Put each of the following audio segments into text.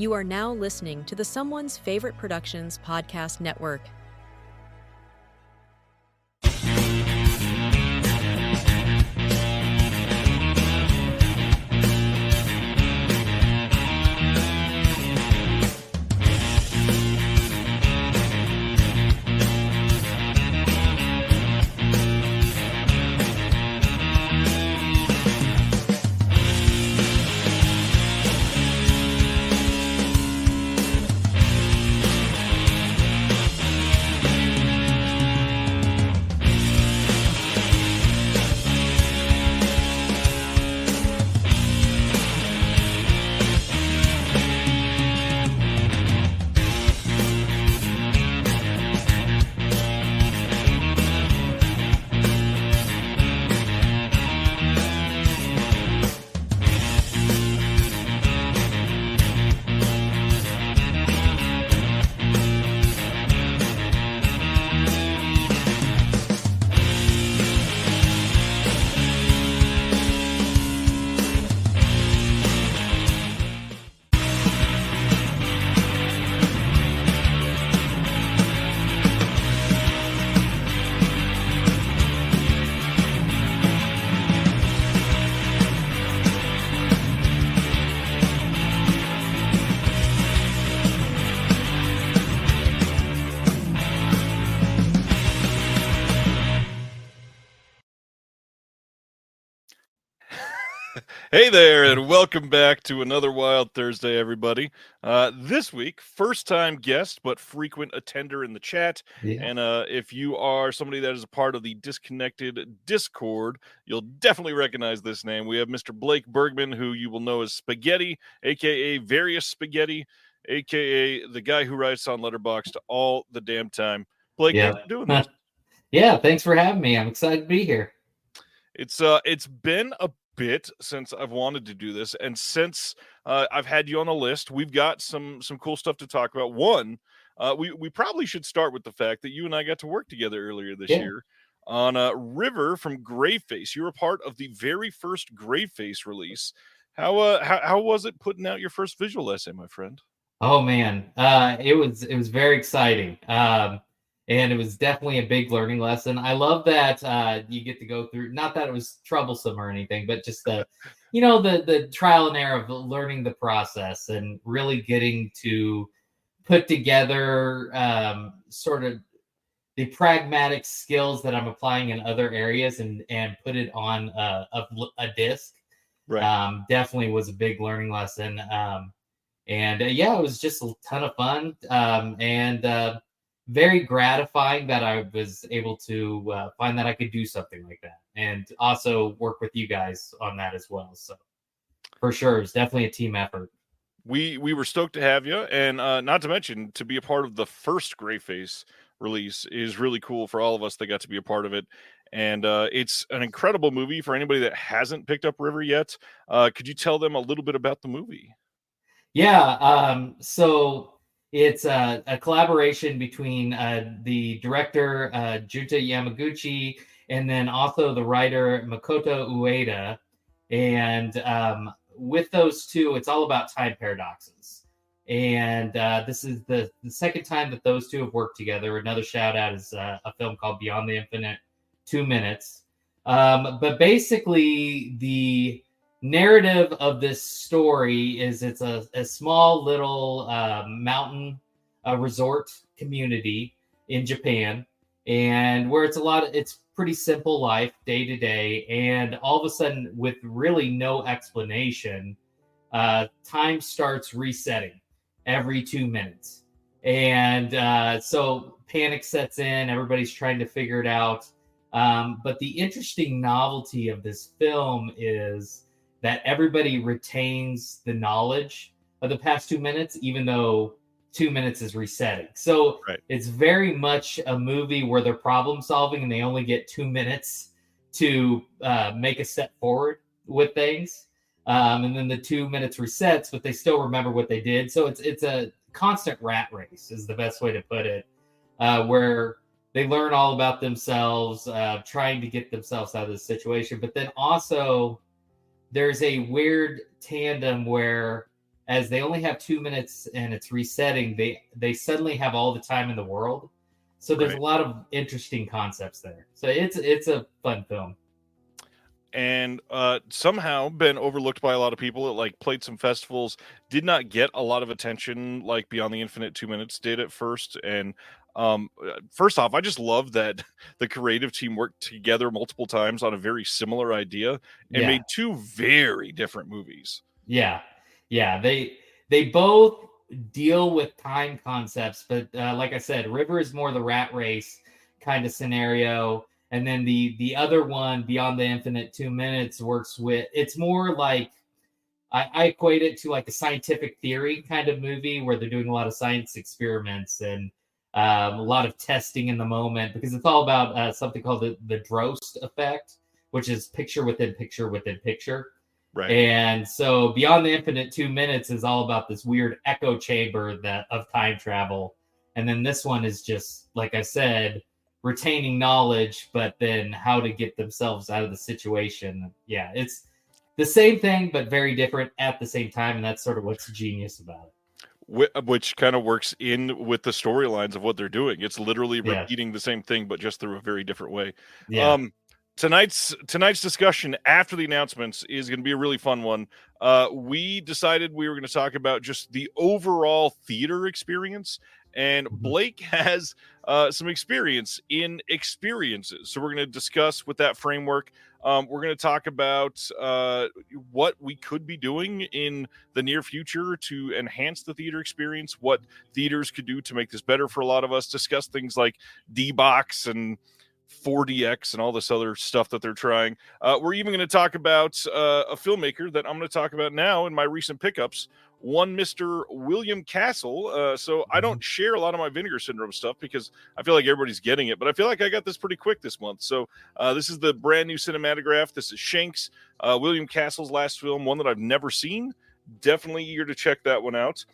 You are now listening to the Someone's Favorite Productions podcast network. Hey there, and welcome back to another Wild Thursday, everybody. This week, first-time guest, but frequent attender in the chat. Yeah. And if you are somebody that is a part of the Disconnected Discord, you'll definitely recognize this name. We have Mr. Blake Bergman, who you will know as Spaghetti, a.k.a. Various Spaghetti, a.k.a. the guy who writes on Letterboxd all the damn time. Blake, Yeah. thanks for doing this. Yeah, thanks for having me. I'm excited to be here. It's been a bit since I've wanted to do this, and since I've had you on the list, we've got some cool stuff to talk about. One, we probably should start with the fact that you and I got to work together earlier this year on River from Grayface. You were part of the very first Grayface release. How was it putting out your first visual essay, my friend? Oh man, it was very exciting. And it was definitely a big learning lesson. I love that you get to go through, not that it was troublesome or anything, but just the trial and error of learning the process and really getting to put together sort of the pragmatic skills that I'm applying in other areas and put it on a disc. Right. Definitely was a big learning lesson. It was just a ton of fun. Very gratifying that I was able to find that I could do something like that, and also work with you guys on that as well. So for sure, it's definitely a team effort. We were stoked to have you, and not to mention to be a part of the first Grayface release is really cool for all of us that got to be a part of it. And it's an incredible movie for anybody that hasn't picked up River yet. Could you tell them a little bit about the movie? Yeah, so it's a collaboration between the director, Junta Yamaguchi, and then also the writer, Makoto Ueda. And with those two, it's all about time paradoxes. And this is the second time that those two have worked together. Another shout out is a film called Beyond the Infinite, 2 minutes. But basically, the narrative of this story is it's a small little mountain resort community in Japan, and where it's pretty simple life day to day, and all of a sudden, with really no explanation, time starts resetting every 2 minutes, and so panic sets in. Everybody's trying to figure it out, but the interesting novelty of this film is that everybody retains the knowledge of the past 2 minutes, even though 2 minutes is resetting. So It's very much a movie where they're problem solving and they only get 2 minutes to make a step forward with things. And then the 2 minutes resets, but they still remember what they did. So it's a constant rat race is the best way to put it, where they learn all about themselves, trying to get themselves out of this situation. But then also there's a weird tandem where as they only have 2 minutes and it's resetting, they suddenly have all the time in the world. So there's a lot of interesting concepts there. So it's a fun film. And somehow been overlooked by a lot of people. It like played some festivals, did not get a lot of attention like Beyond the Infinite 2 Minutes did at first. And first off, I just love that the creative team worked together multiple times on a very similar idea and made two very different movies. Yeah. They both deal with time concepts, but like I said, River is more the rat race kind of scenario. And then the other one, Beyond the Infinite 2 Minutes, works with, it's more like, I equate it to like a scientific theory kind of movie where they're doing a lot of science experiments and a lot of testing in the moment, because it's all about something called the Drost effect, which is picture within picture within picture. Right. And so Beyond the Infinite 2 Minutes is all about this weird echo chamber of time travel. And then this one is just, like I said, retaining knowledge, but then how to get themselves out of the situation. Yeah, it's the same thing, but very different at the same time. And that's sort of what's genius about it. Which kind of works in with the storylines of what they're doing. It's literally repeating the same thing, but just through a very different way. Yeah. Tonight's discussion after the announcements is going to be a really fun one. We decided we were going to talk about just the overall theater experience. And Blake has some experience in experiences. So we're going to discuss with that framework. We're going to talk about what we could be doing in the near future to enhance the theater experience, what theaters could do to make this better for a lot of us, discuss things like D-Box and 4DX and all this other stuff that they're trying. We're even going to talk about a filmmaker that I'm going to talk about now in my recent pickups, one Mr. William Castle. So I don't share a lot of my Vinegar Syndrome stuff because I feel like everybody's getting it, but I feel like I got this pretty quick this month. So this is the brand new cinematograph. This is Shanks, William Castle's last film, one that I've never seen. Definitely eager to check that one out.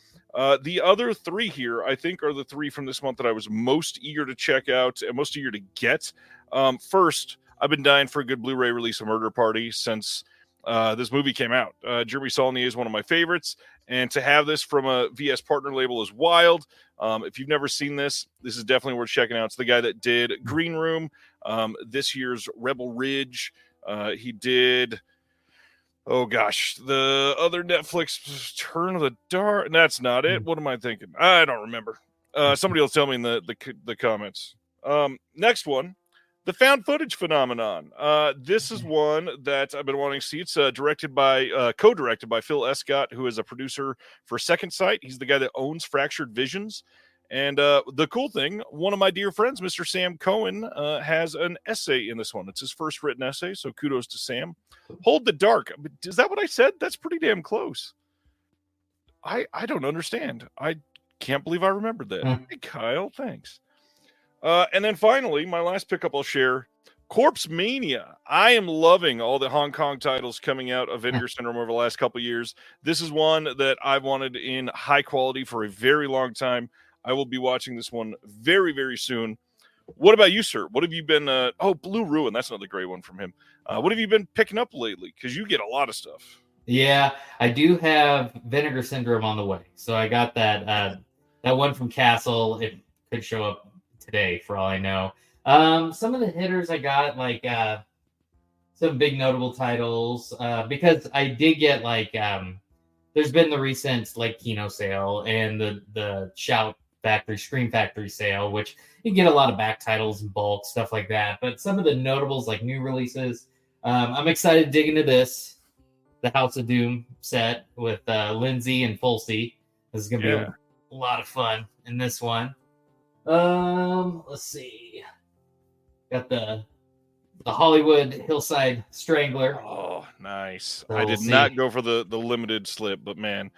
The other three here, I think, are the three from this month that I was most eager to check out and most eager to get. First, I've been dying for a good Blu-ray release of Murder Party since this movie came out. Jeremy Saulnier is one of my favorites, and to have this from a VS partner label is wild. If you've never seen this is definitely worth checking out. It's the guy that did Green Room, this year's Rebel Ridge. He did... Oh gosh, the other Netflix Turn of the Dark. That's not it. What am I thinking? I don't remember. Somebody will tell me in the comments. Next one, the found footage phenomenon. This is one that I've been wanting to see. It's co-directed by Phil Escott, who is a producer for Second Sight. He's the guy that owns Fractured Visions. And the cool thing, one of my dear friends, Mr. Sam Cohen, has an essay in this one. It's his first written essay, so kudos to Sam. Hold the Dark. Is that what I said? That's pretty damn close. I don't understand. I can't believe I remembered that. Hey, Kyle, thanks. And then finally, my last pickup I'll share, Corpse Mania. I am loving all the Hong Kong titles coming out of Vinegar Syndrome over the last couple of years. This is one that I've wanted in high quality for a very long time. I will be watching this one very, very soon. What about you, sir? What have you been... Blue Ruin. That's another great one from him. What have you been picking up lately? Because you get a lot of stuff. Yeah, I do have Vinegar Syndrome on the way. So I got that one from Castle. It could show up today, for all I know. Some of the hitters I got, like some big notable titles, because I did get, like... there's been the recent, like, Kino sale and the Scream Factory sale, which you get a lot of back titles and bulk, stuff like that. But some of the notables, like new releases, I'm excited to dig into this. The House of Doom set with Lindsay and Fulci. This is going to be a lot of fun in this one. Let's see. Got the Hollywood Hillside Strangler. Oh, nice. So I did not go for the limited slip, but man,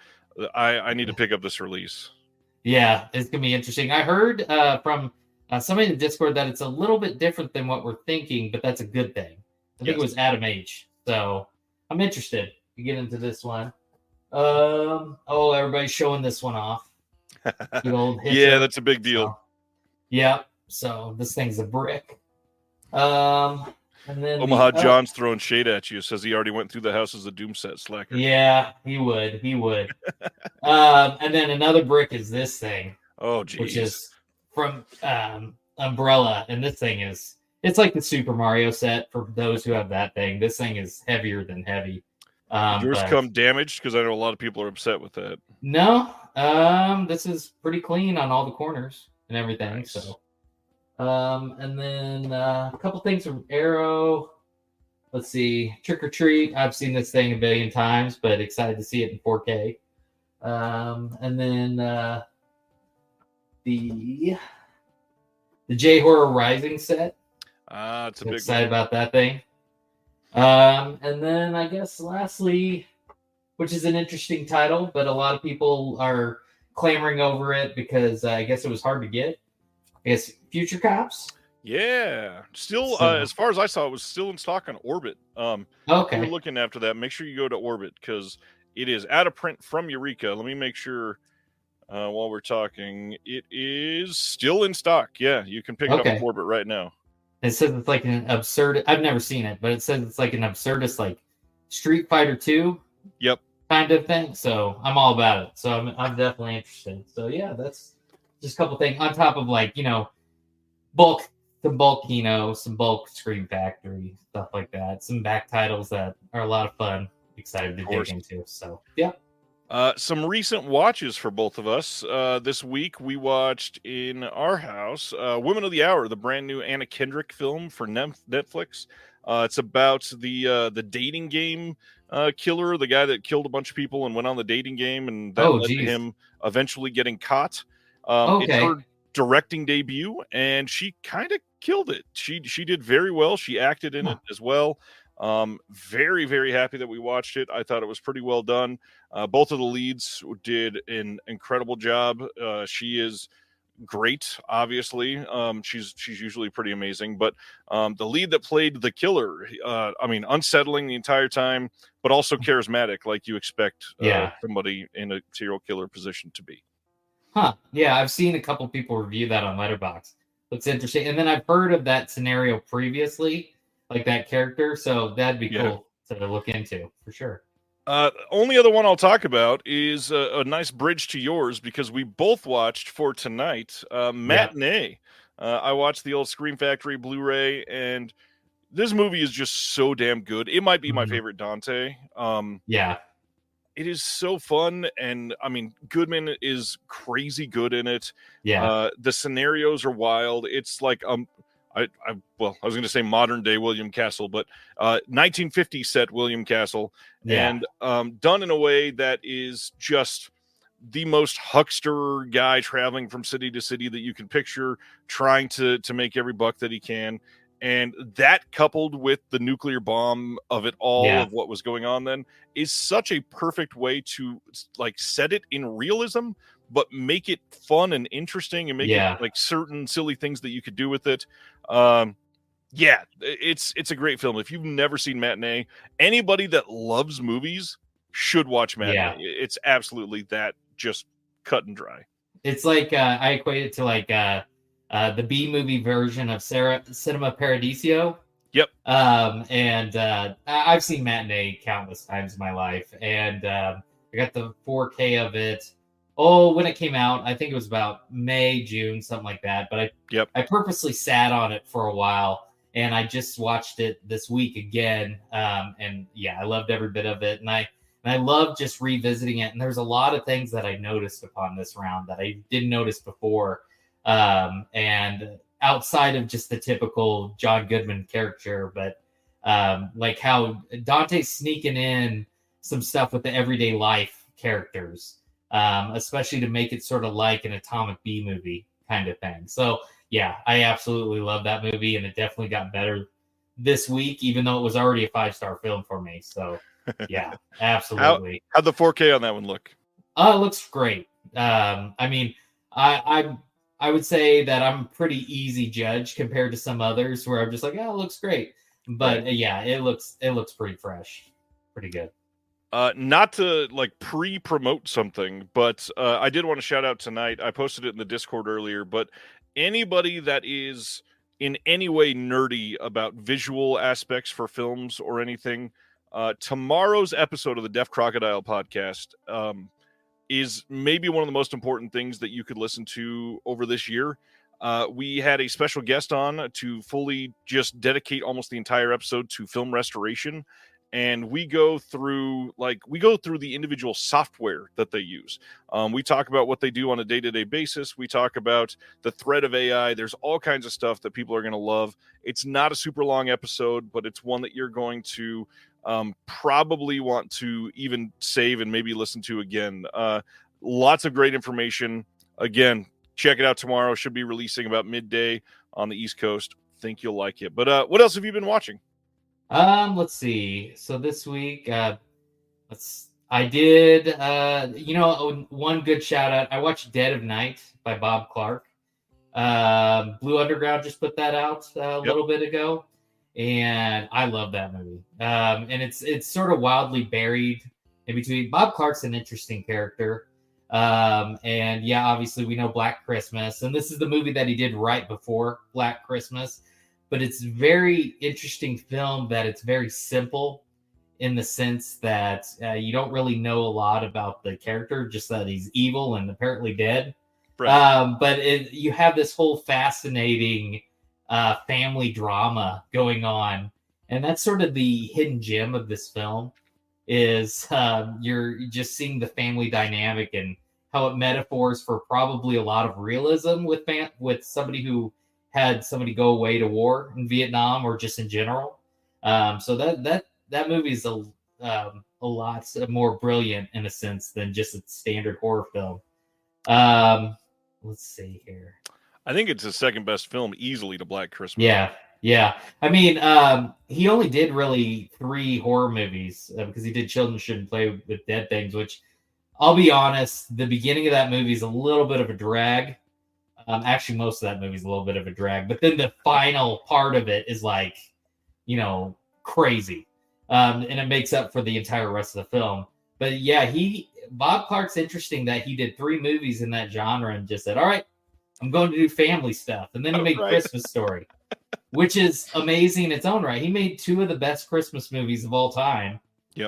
I need to pick up this release. Yeah, it's going to be interesting. I heard from somebody in the Discord that it's a little bit different than what we're thinking, but that's a good thing. I think it was Adam H. So I'm interested to get into this one. Everybody's showing this one off. The old yeah, that's a big deal. So this thing's a brick. And then Omaha John's throwing shade at you. Says he already went through the house as a Doom set slacker. Yeah, he would. And then another brick is this thing. Oh, geez. Which is from Umbrella. And this thing it's like the Super Mario set for those who have that thing. This thing is heavier than heavy. Did yours come damaged? Because I know a lot of people are upset with that. No, this is pretty clean on all the corners and everything. Nice. So, and then a couple things from Arrow. Let's see, Trick or Treat. I've seen this thing a billion times, but excited to see it in 4K. And then the J Horror Rising set. It's a big excited one. about that thing. And then I guess lastly, which is an interesting title, but a lot of people are clamoring over it because I guess it was hard to get. I guess Future Cops. Yeah, still as far as I saw, it was still in stock on Orbit. Okay, if you're looking after that, make sure you go to Orbit because it is out of print from Eureka. Let me make sure while we're talking, it is still in stock. Yeah, you can pick it up on Orbit right now. It says it's like an absurd. I've never seen it, but it says it's like an absurdist, like Street Fighter 2. Yep. Kind of thing. So I'm all about it. So I'm definitely interested. So yeah, that's just a couple things on top of like some bulk some bulk Scream Factory stuff like that. Some back titles that are a lot of fun. Excited to dig into. So yeah. Some recent watches for both of us. This week we watched in our house Women of the Hour, the brand new Anna Kendrick film for Netflix. It's about the dating game killer, the guy that killed a bunch of people and went on the dating game, and that led to him eventually getting caught. It's her directing debut, and she kind of killed it. She did very well. She acted in it as well. Very, very happy that we watched it. I thought it was pretty well done. Both of the leads did an incredible job. She is great, obviously. She's usually pretty amazing, but the lead that played the killer, unsettling the entire time, but also charismatic, like you expect somebody in a serial killer position to be. Yeah, I've seen a couple people review that on Letterboxd. Looks interesting. And then I've heard of that scenario previously, like that character, so that'd be cool to look into for sure. Only other one I'll talk about is a nice bridge to yours because we both watched for tonight Matinee. I watched the old Scream Factory Blu-ray, and this movie is just so damn good. It might be my favorite Dante. It is so fun, and I mean, Goodman is crazy good in it. The scenarios are wild. It's like I was going to say modern day William Castle, but 1950 set William Castle, and done in a way that is just the most huckster guy traveling from city to city that you can picture, trying to make every buck that he can. And that coupled with the nuclear bomb of it all, of what was going on then, is such a perfect way to like set it in realism, but make it fun and interesting and make it like certain silly things that you could do with it. It's a great film. If you've never seen Matinee, anybody that loves movies should watch Matinee. It's absolutely that, just cut and dry. It's like I equate it to like the B movie version of Cinema Paradiso. Yep. And I've seen Matinee countless times in my life, and I got the 4K of it. When it came out, I think it was about May, June, something like that. But I purposely sat on it for a while, and I just watched it this week again. And I loved every bit of it, and I love just revisiting it. And there's a lot of things that I noticed upon this round that I didn't notice before. And outside of just the typical John Goodman character, but like how Dante's sneaking in some stuff with the everyday life characters, especially to make it sort of like an Atomic B movie kind of thing. So I absolutely love that movie, and it definitely got better this week, even though it was already a 5-star film for me. So absolutely. How'd the 4K on that one look? It looks great. I mean, I would say that I'm a pretty easy judge compared to some others where I'm just like, it looks great. But it looks pretty fresh. Pretty good. Not to like pre-promote something, but I did want to shout out tonight. I posted it in the Discord earlier, but anybody that is in any way nerdy about visual aspects for films or anything, tomorrow's episode of the Deaf Crocodile podcast is maybe one of the most important things that you could listen to over this year. We had a special guest on to fully just dedicate almost the entire episode to film restoration. And we go through the individual software that they use. We talk about what they do on a day-to-day basis. We talk about the threat of AI. There's all kinds of stuff that people are going to love. It's not a super long episode, but it's one that you're going to probably want to even save and maybe listen to again. Lots of great information. Again, check it out tomorrow. Should be releasing about midday on the East Coast. Think you'll like it. But what else have you been watching? Let's see. So this week, I did, one good shout out. I watched Dead of Night by Bob Clark. Blue Underground just put that out a little bit ago, and I love that movie. And it's sort of wildly buried in between. Bob Clark's an interesting character. And yeah, obviously we know Black Christmas, and this is the movie that he did right before Black Christmas. But it's very interesting film that it's very simple in the sense that you don't really know a lot about the character, just that he's evil and apparently dead. Right. But you have this whole fascinating family drama going on. And that's sort of the hidden gem of this film is you're just seeing the family dynamic and how it metaphors for probably a lot of realism with somebody who had somebody go away to war in Vietnam or just in general. So that movie is a lot more brilliant in a sense than just a standard horror film. Let's see here. I think it's his second best film easily to Black Christmas. Yeah. I mean, he only did really 3 horror movies because he did Children Shouldn't Play with Dead Things, which I'll be honest, the beginning of that movie is a little bit of a drag. Actually, most of that movie is a little bit of a drag, but then the final part of it is like, crazy. And it makes up for the entire rest of the film. But yeah, Bob Clark's interesting that he did 3 movies in that genre and just said, all right, I'm going to do family stuff. And then he made Christmas Story, which is amazing in its own right. He made 2 of the best Christmas movies of all time,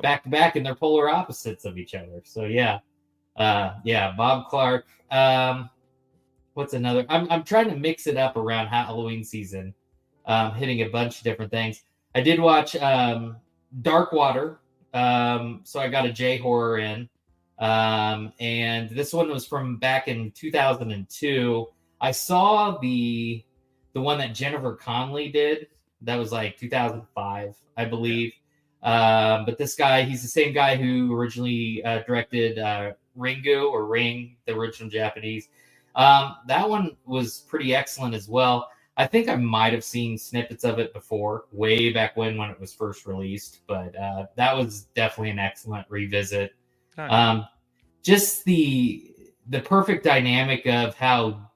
back to back, and they're polar opposites of each other. So yeah, Bob Clark. What's another? I'm trying to mix it up around Halloween season, hitting a bunch of different things. I did watch Dark Water, so I got a J horror in, and this one was from back in 2002. I saw the one that Jennifer Connelly did. That was like 2005, I believe. But this guy, he's the same guy who originally directed Ringu or Ring, the original Japanese. That one was pretty excellent as well. I think I might have seen snippets of it before, way back when it was first released, but that was definitely an excellent revisit. Just the perfect dynamic of how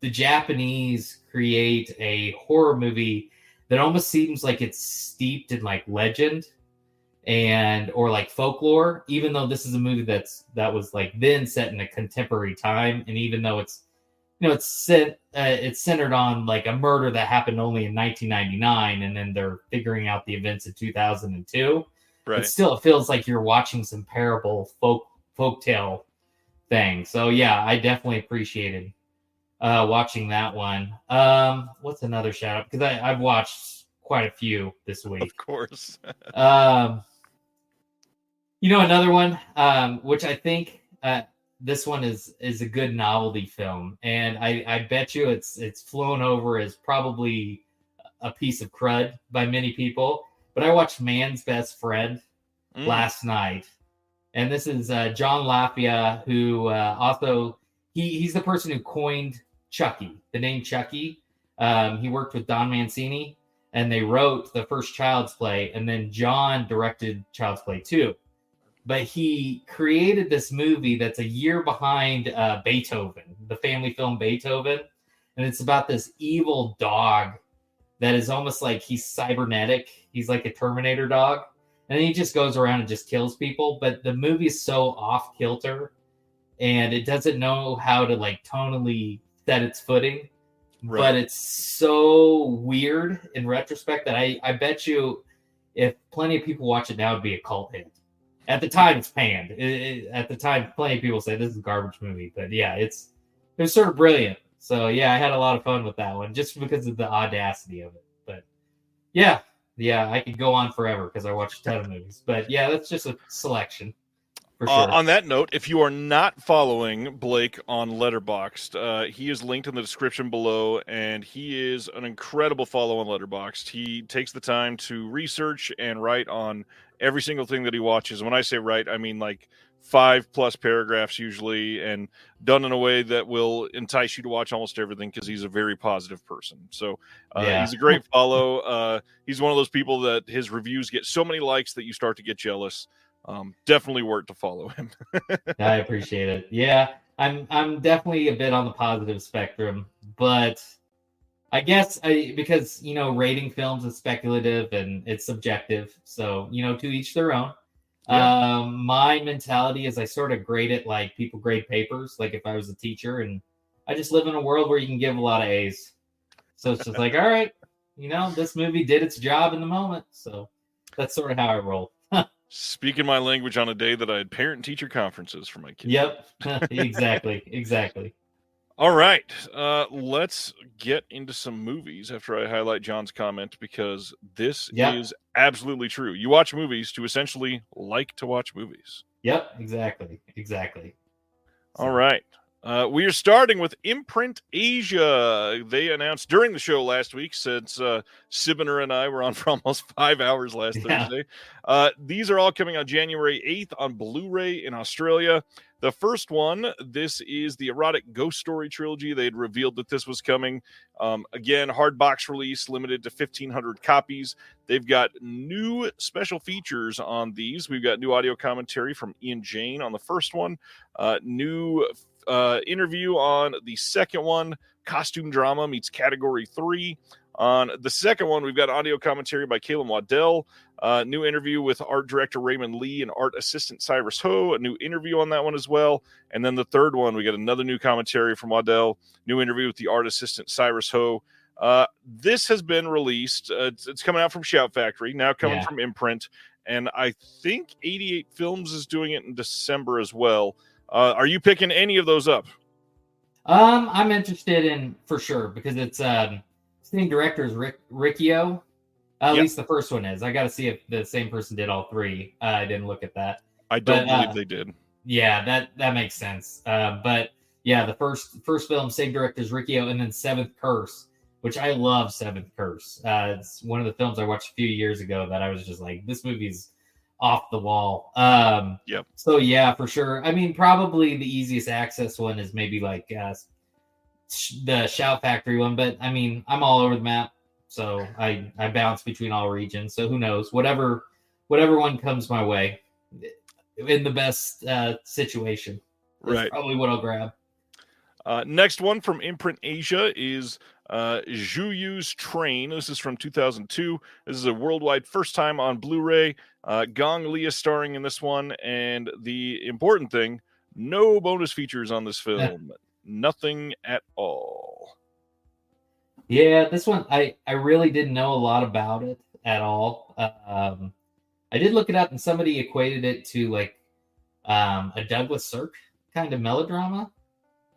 the Japanese create a horror movie that almost seems like it's steeped in like legend or like folklore, even though this is a movie that was like then set in a contemporary time, and even though it's centered on like a murder that happened only in 1999, and then they're figuring out the events of 2002. Right. But still, it feels like you're watching some parable folktale thing. So yeah, I definitely appreciated watching that one. What's another shout out? Because I've watched quite a few this week. Of course. Another one, which I think this one is a good novelty film, and I bet you it's flown over as probably a piece of crud by many people. But I watched Man's Best Friend last night, and this is John Lafia, who also he's the person who coined Chucky, the name Chucky. He worked with Don Mancini, and they wrote the first Child's Play, and then John directed Child's Play 2. But he created this movie that's a year behind Beethoven, the family film Beethoven. And it's about this evil dog that is almost like he's cybernetic. He's like a Terminator dog. And he just goes around and just kills people. But the movie is so off kilter, and it doesn't know how to like tonally set its footing. Right. but it's so weird in retrospect that I bet you if plenty of people watch it now, it'd be a cult hit. At the time, it's panned. At the time, plenty of people say this is a garbage movie, but yeah, it was sort of brilliant. So yeah, I had a lot of fun with that one just because of the audacity of it. But yeah, I could go on forever because I watched a ton of movies. But yeah, that's just a selection. For sure. On that note, if you are not following Blake on Letterboxd, he is linked in the description below, and he is an incredible follow on Letterboxd. He takes the time to research and write on every single thing that he watches. And when I say write, I mean like 5+ paragraphs usually, and done in a way that will entice you to watch almost everything because he's a very positive person. So he's a great follow. He's one of those people that his reviews get so many likes that you start to get jealous. Definitely worth to follow him. I appreciate it. Yeah, I'm definitely a bit on the positive spectrum, but I guess because rating films is speculative and it's subjective, so to each their own. Yeah. My mentality is I sort of grade it like people grade papers, like if I was a teacher, and I just live in a world where you can give a lot of A's. So it's just like, all right, this movie did its job in the moment, so that's sort of how I roll. Speaking my language on a day that I had parent-teacher conferences for my kids. Yep, exactly. All right, let's get into some movies after I highlight John's comment, because this is absolutely true. You watch movies to essentially like to watch movies. Yep, exactly. All right. We are starting with Imprint Asia. They announced during the show last week, since Sibiner and I were on for almost 5 hours last Thursday. These are all coming on January 8th on Blu-ray in Australia. The first one, this is the erotic ghost story trilogy. They had revealed that this was coming. Again, hard box release, limited to 1,500 copies. They've got new special features on these. We've got new audio commentary from Ian Jane on the first one. New interview on the second one. Costume drama meets category 3. On the second one, we've got audio commentary by Caleb Waddell. New interview with art director Raymond Lee and art assistant Cyrus Ho. A new interview on that one as well. And then the third one, we got another new commentary from Waddell. New interview with the art assistant Cyrus Ho. This has been released. It's coming out from Shout Factory, now coming from Imprint. And I think 88 Films is doing it in December as well. Are you picking any of those up? I'm interested in, for sure, because it's same director as Riccio. At least the first one is. I got to see if the same person did all three. I didn't look at that. I don't believe they did. Yeah, that makes sense. But yeah, the first film, same director as Riccio, and then Seventh Curse, which I love. Seventh Curse. It's one of the films I watched a few years ago that I was just like, this movie's off the wall. So yeah, for sure. I mean, probably the easiest access one is maybe like the Shout Factory one, but I mean, I'm all over the map, so I bounce between all regions. So who knows? Whatever one comes my way in the best situation, that's probably what I'll grab. Next one from Imprint Asia is Zhu Yu's Train. This is from 2002. This is a worldwide first time on Blu-ray. Gong Li is starring in this one, and the important thing, no bonus features on this film. Nothing at all. Yeah, this one, I really didn't know a lot about it at all. I did look it up, and somebody equated it to like a Douglas Sirk kind of melodrama.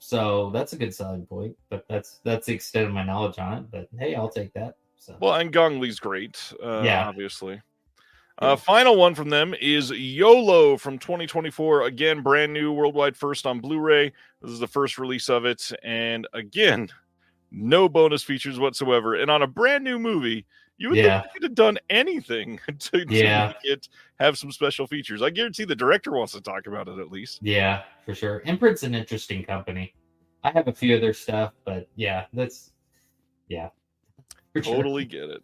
So that's a good selling point, but that's the extent of my knowledge on it. But hey, I'll take that. So. Well, and Gong Li's great, obviously. Final one from them is YOLO from 2024. Again, brand new worldwide first on Blu-ray. This is the first release of it. And again, no bonus features whatsoever. And on a brand new movie, you would think you could have done anything to make it have some special features. I guarantee the director wants to talk about it at least. Yeah, for sure. Imprint's an interesting company. I have a few of their stuff, but Totally get it.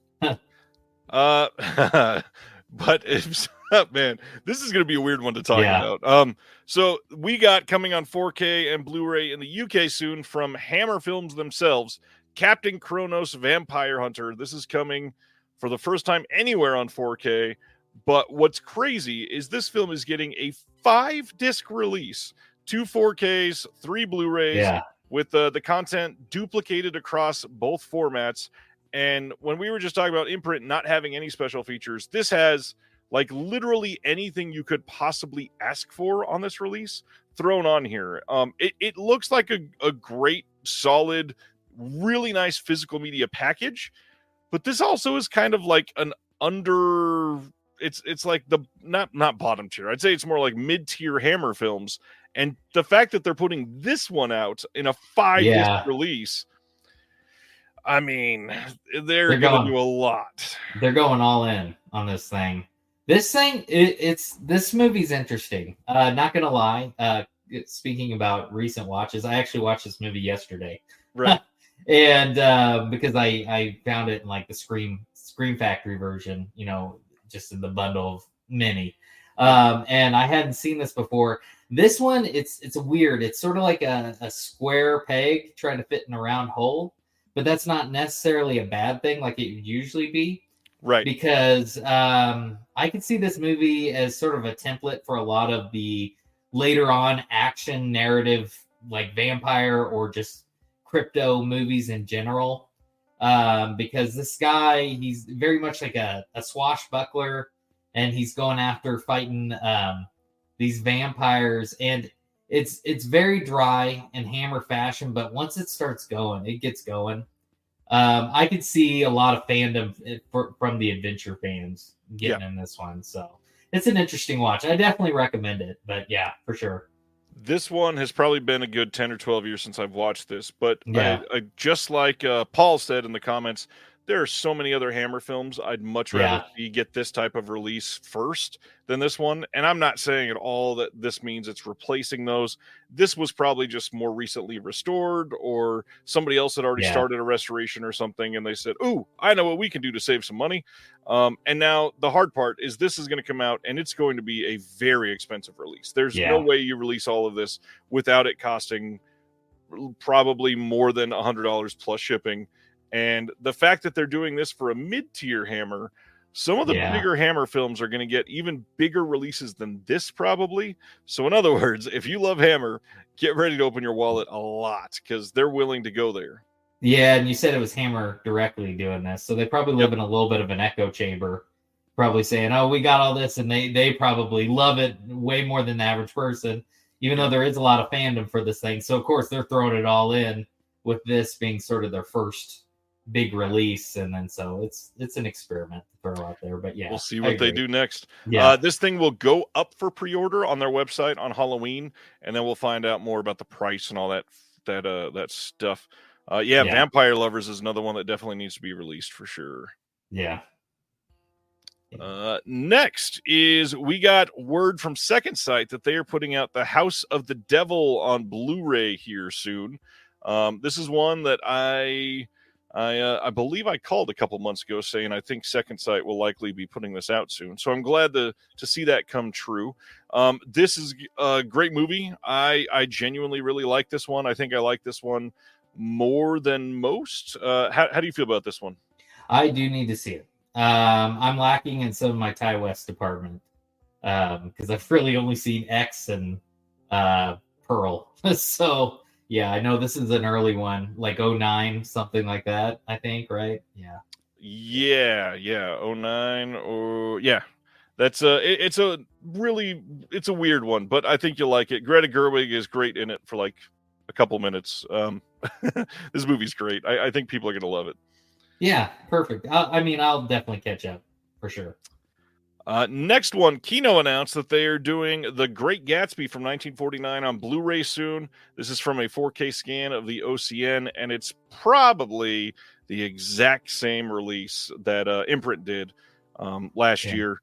But if man, this is going to be a weird one to talk about. So we got coming on 4K and Blu-ray in the UK soon from Hammer Films themselves, Captain Kronos Vampire Hunter. This is coming for the first time anywhere on 4K. But what's crazy is this film is getting a 5-disc release, 2 4Ks, 3 Blu-rays, with the content duplicated across both formats. And when we were just talking about Imprint not having any special features, this has like literally anything you could possibly ask for on this release thrown on here. It looks like a great, solid, really nice physical media package, but this also is kind of like an under. It's like the not bottom tier. I'd say it's more like mid-tier Hammer films. And the fact that they're putting this one out in a 5-disc release, I mean, they're going to do a lot. They're going all in on this thing. This movie's interesting. Not gonna lie. Speaking about recent watches, I actually watched this movie yesterday, right? And because I found it in like the Scream Factory version, just in the bundle of mini, and I hadn't seen this before. This one, it's weird. It's sort of like a square peg trying to fit in a round hole, but that's not necessarily a bad thing like it would usually be. Right. Because I could see this movie as sort of a template for a lot of the later on action narrative, like vampire or just crypto movies in general. Because this guy, he's very much like a swashbuckler, and he's going after fighting these vampires. And it's very dry in Hammer fashion, but once it starts going, it gets going. I could see a lot of fandom from the adventure fans getting in this one. So it's an interesting watch. I definitely recommend it, but yeah, for sure. This one has probably been a good 10 or 12 years since I've watched this, but I just like Paul said in the comments, there are so many other Hammer films I'd much rather see get this type of release first than this one. And I'm not saying at all that this means it's replacing those. This was probably just more recently restored, or somebody else had already started a restoration or something, and they said, "Ooh, I know what we can do to save some money." And now the hard part is this is going to come out, and it's going to be a very expensive release. There's no way you release all of this without it costing probably more than $100 plus shipping. And the fact that they're doing this for a mid-tier Hammer, some of the bigger Hammer films are going to get even bigger releases than this probably. So in other words, if you love Hammer, get ready to open your wallet a lot because they're willing to go there. Yeah, and you said it was Hammer directly doing this. So they probably live in a little bit of an echo chamber, probably saying, oh, we got all this, and they probably love it way more than the average person, even though there is a lot of fandom for this thing. So, of course, they're throwing it all in with this being sort of their first big release, and then so it's an experiment to throw out there, but yeah, we'll see what they do next. This thing will go up for pre-order on their website on Halloween, and then we'll find out more about the price and all that stuff. Vampire Lovers is another one that definitely needs to be released for sure. Next is we got word from Second Sight that they are putting out the House of the Devil on Blu-ray here soon. This is one that I believe I called a couple months ago saying I think Second Sight will likely be putting this out soon. So I'm glad to see that come true. This is a great movie. I genuinely really like this one. I think I like this one more than most. How do you feel about this one? I do need to see it. I'm lacking in some of my Ty West department because I've really only seen X and Pearl. So yeah, I know this is an early one, like 09, something like that, I think, right? Yeah, 09 or That's it's a weird one, but I think you'll like it. Greta Gerwig is great in it for like a couple minutes. This movie's great. I think people are going to love it. Yeah, perfect. I'll definitely catch up for sure. Next one, Kino announced that they are doing The Great Gatsby from 1949 on Blu-ray soon. This is from a 4K scan of the OCN, and it's probably the exact same release that Imprint did last year.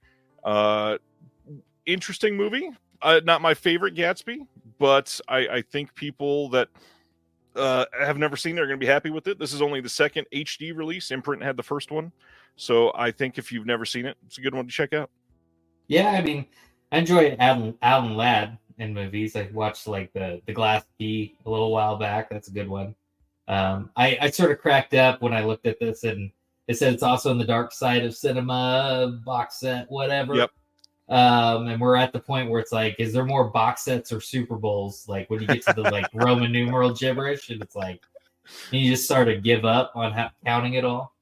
Interesting movie. Not my favorite Gatsby, but I think people that have never seen it are going to be happy with it. This is only the second HD release. Imprint had the first one. So I think if you've never seen it, it's a good one to check out. Yeah, I enjoy Alan Ladd in movies. I watched like the Glass Key a little while back. That's a good one. I sort of cracked up when I looked at this, and it said it's also in the Dark Side of Cinema box set, whatever. Yep. And we're at the point where it's like, is there more box sets or Super Bowls? Like when you get to the like Roman numeral gibberish, and it's like you just sort of give up on counting it all.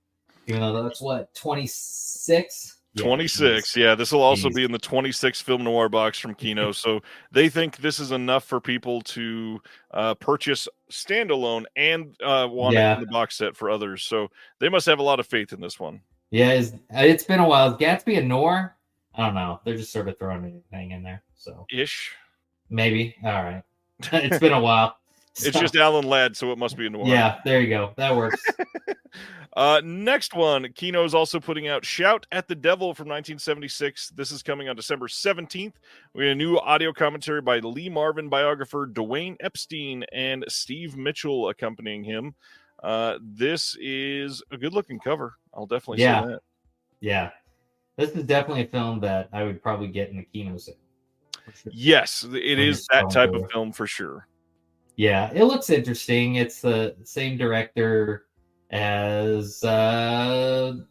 Even though that's what 26. 26. Yeah, this will also Jeez. be in the 26 film noir box from Kino. So they think this is enough for people to purchase standalone and want it in the box set for others. So they must have a lot of faith in this one. Yeah, it's been a while. Is Gatsby a noir? I don't know. They're just sort of throwing anything in there. So ish. Maybe. All right. It's been a while. It's just Alan Ladd, so it must be a noir. Yeah, there you go. That works. Next one, Kino is also putting out Shout at the Devil from 1976. This is coming on December 17th. We have a new audio commentary by Lee Marvin biographer Dwayne Epstein and Steve Mitchell accompanying him. This is a good-looking cover. I'll definitely say that. Yeah. This is definitely a film that I would probably get in the Kino sale. Sure. Yes, it is that type of film for sure. Yeah, it looks interesting. It's the same director as In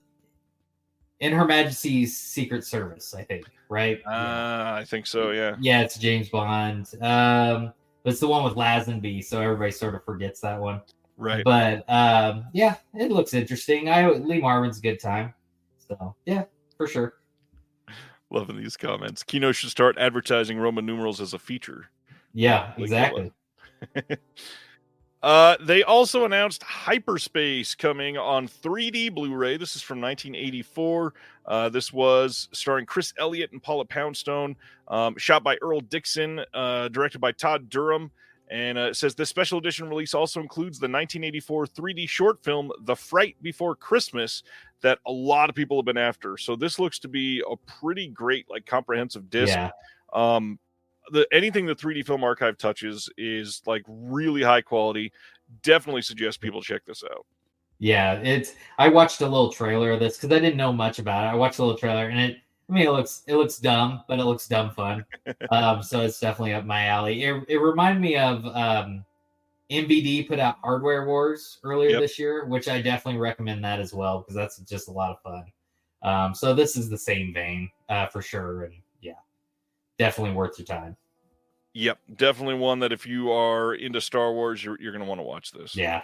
Her Majesty's Secret Service, I think, right? I think so, yeah. Yeah, it's James Bond. It's the one with Lazenby, so everybody sort of forgets that one. Right. But yeah, it looks interesting. Lee Marvin's a good time. So yeah, for sure. Loving these comments. Kino should start advertising Roman numerals as a feature. Yeah, exactly. They also announced Hyperspace coming on 3D Blu-ray. This is from 1984. This was starring Chris Elliott and Paula Poundstone, shot by Earl Dixon, directed by Todd Durham. And it says this special edition release also includes the 1984 3D short film, The Fright Before Christmas, that a lot of people have been after. So this looks to be a pretty great, like, comprehensive disc. Yeah. Anything the 3D Film Archive touches is like really high quality. Definitely suggest people check this out. Yeah, I watched a little trailer of this because I didn't know much about it. I watched a little trailer and it looks dumb, but it looks dumb fun. So it's definitely up my alley. It reminded me of MVD put out Hardware Wars earlier this year, which I definitely recommend that as well because that's just a lot of fun. So this is the same vein for sure, and yeah, definitely worth your time. Yep, definitely one that if you are into Star Wars, you're going to want to watch this. Yeah.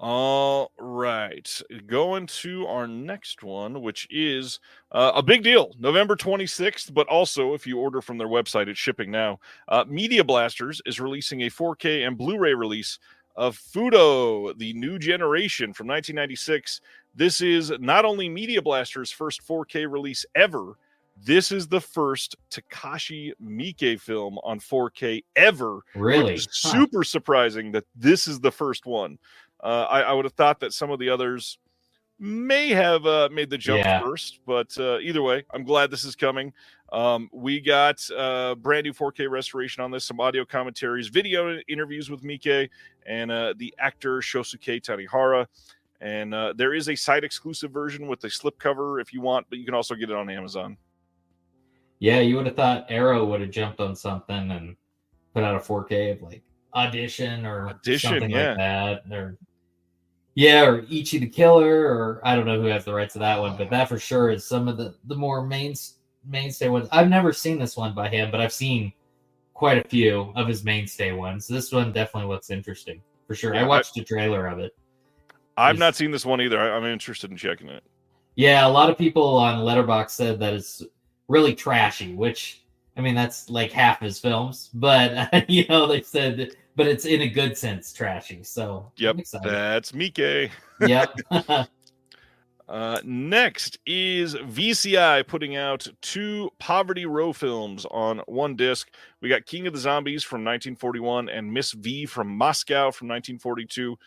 All right, going to our next one, which is a big deal, November 26th, but also if you order from their website, it's shipping now. Media Blasters is releasing a 4K and Blu-ray release of Fudo, the New Generation from 1996. This is not only Media Blasters' first 4K release ever, this is the first Takashi Miike film on 4K ever. Really? Which is super surprising that this is the first one. I would have thought that some of the others may have made the jump first, but either way, I'm glad this is coming. We got brand new 4K restoration on this, some audio commentaries, video interviews with Miike, and the actor Shosuke Tanihara. And there is a site-exclusive version with a slipcover if you want, but you can also get it on Amazon. Yeah, you would have thought Arrow would have jumped on something and put out a 4K of like Audition or something like that. Or Ichi the Killer, or I don't know who has the rights to that one, but that for sure is some of the more mainstay ones. I've never seen this one by him, but I've seen quite a few of his mainstay ones. This one definitely looks interesting for sure. I watched a trailer of it. I've not seen this one either. I'm interested in checking it. Yeah, a lot of people on Letterboxd said that it's really trashy, which, I mean, that's like half his films, but they said, but it's in a good sense trashy. So yep, that's Miike. Yep. Next is VCI putting out 2 Poverty Row films on one disc. We got King of the Zombies from 1941 and Miss V from Moscow from 1942.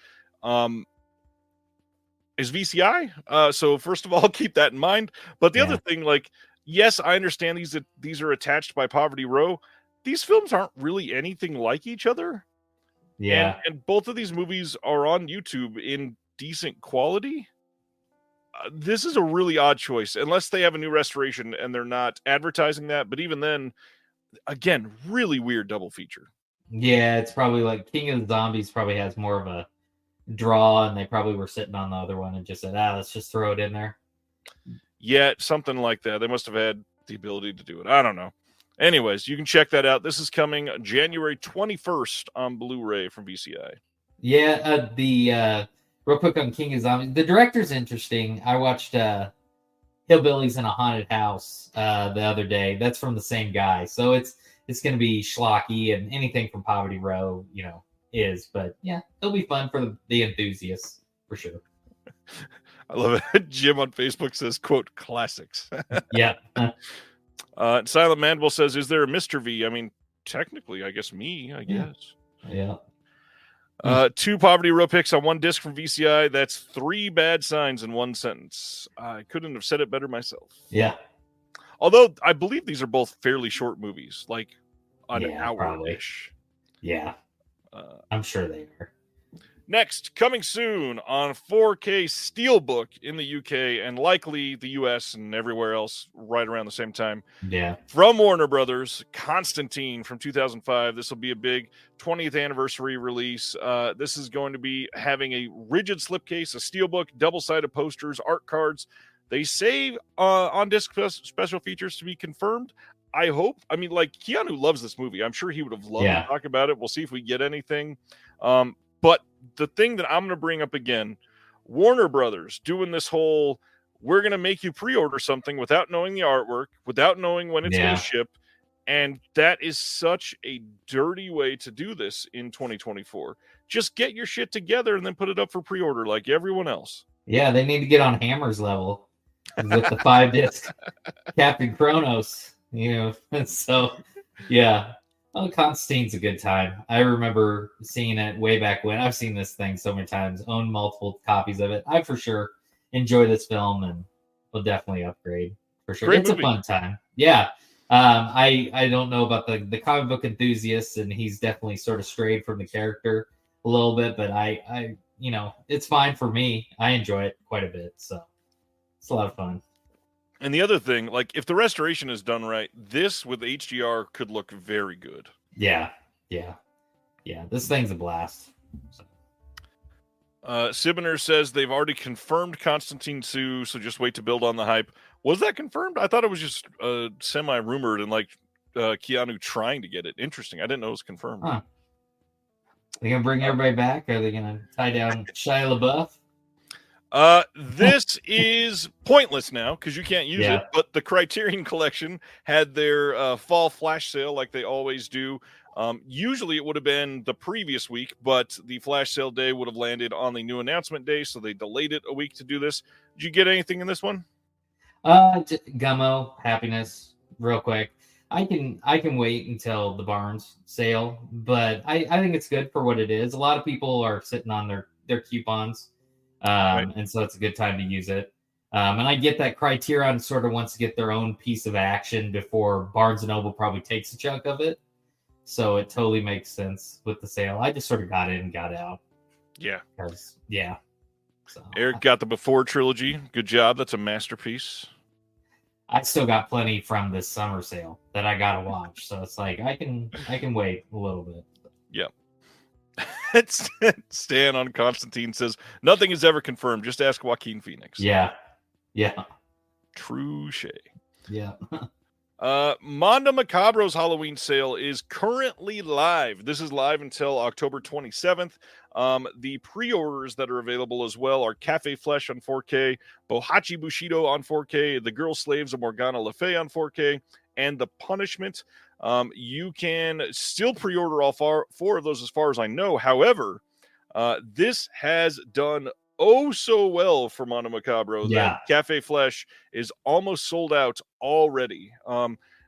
Is VCI? So first of all, keep that in mind. But the other thing, like, yes, I understand these are attached by Poverty Row. These films aren't really anything like each other. Yeah. And both of these movies are on YouTube in decent quality. This is a really odd choice, unless they have a new restoration and they're not advertising that. But even then, again, really weird double feature. Yeah, it's probably like King of the Zombies probably has more of a draw, and they probably were sitting on the other one and just said, let's just throw it in there. Yeah, something like that. They must have had the ability to do it. I don't know. Anyways, you can check that out. This is coming January 21st on Blu-ray from VCI. Yeah, real quick on King of Zombies. The director's interesting. I watched Hillbillies in a Haunted House the other day. That's from the same guy. So it's going to be schlocky, and anything from Poverty Row, is. But yeah, it'll be fun for the enthusiasts, for sure. I love it. Jim on Facebook says, quote, classics. Yeah. Silent Mandible says, is there a Mr. V? I mean, technically, I guess me, I guess. Yeah. 2 Poverty Row picks on 1 disc from VCI. That's 3 bad signs in 1 sentence. I couldn't have said it better myself. Yeah. Although I believe these are both fairly short movies, like an hour-ish. Probably. Yeah. I'm sure they are. Next, coming soon on 4K Steelbook in the UK and likely the US and everywhere else right around the same time. Yeah. From Warner Brothers, Constantine from 2005. This will be a big 20th anniversary release. This is going to be having a rigid slipcase, a steelbook, double-sided posters, art cards. They say on-disc special features to be confirmed. I hope. I mean, like, Keanu loves this movie. I'm sure he would have loved to talk about it. We'll see if we get anything. But the thing that I'm going to bring up again, Warner Brothers doing this whole, we're going to make you pre-order something without knowing the artwork, without knowing when it's going to ship. And that is such a dirty way to do this in 2024. Just get your shit together and then put it up for pre-order like everyone else. Yeah, they need to get on Hammer's level with the 5-disc Captain Kronos, So, yeah. Oh, Constantine's a good time. I remember seeing it way back when. I've seen this thing so many times, owned multiple copies of it. I for sure enjoy this film and will definitely upgrade for sure. It's a fun time. Yeah. I don't know about the comic book enthusiasts, and he's definitely sort of strayed from the character a little bit, but I it's fine for me. I enjoy it quite a bit. So it's a lot of fun. And the other thing, like, if the restoration is done right, this with HDR could look very good. Yeah. This thing's a blast. Sibner says they've already confirmed Constantine 2, so just wait to build on the hype. Was that confirmed? I thought it was just semi-rumored and like Keanu trying to get it. Interesting. I didn't know it was confirmed. Huh. They going to bring everybody back? Are they going to tie down Shia LaBeouf? This is pointless now because you can't use it, but the Criterion Collection had their fall flash sale like they always do. Usually it would have been the previous week, but the flash sale day would have landed on the new announcement day, so they delayed it a week to do this. Did you get anything in this one? Gummo, Happiness, real quick. I can wait until the Barnes sale, but I think it's good for what it is. A lot of people are sitting on their coupons. And so it's a good time to use it. And I get that Criterion sort of wants to get their own piece of action before Barnes & Noble probably takes a chunk of it. So it totally makes sense with the sale. I just sort of got in and got out. Yeah. So, Eric got the Before trilogy. Good job. That's a masterpiece. I still got plenty from this summer sale that I got to watch. So it's like I can wait a little bit. Yeah. Stan on Constantine says nothing is ever confirmed. Just ask Joaquin Phoenix. Yeah. True shade. Yeah. Mondo Macabro's Halloween sale is currently live. This is live until October 27th. The pre-orders that are available as well are Cafe Flesh on 4K, Bohachi Bushido on 4K, The Girl Slaves of Morgana Le Fay on 4K, and The Punishment. You can still pre-order all 4 of those as far as I know. However, this has done so well for Mondo Macabro that Cafe Flesh is almost sold out already.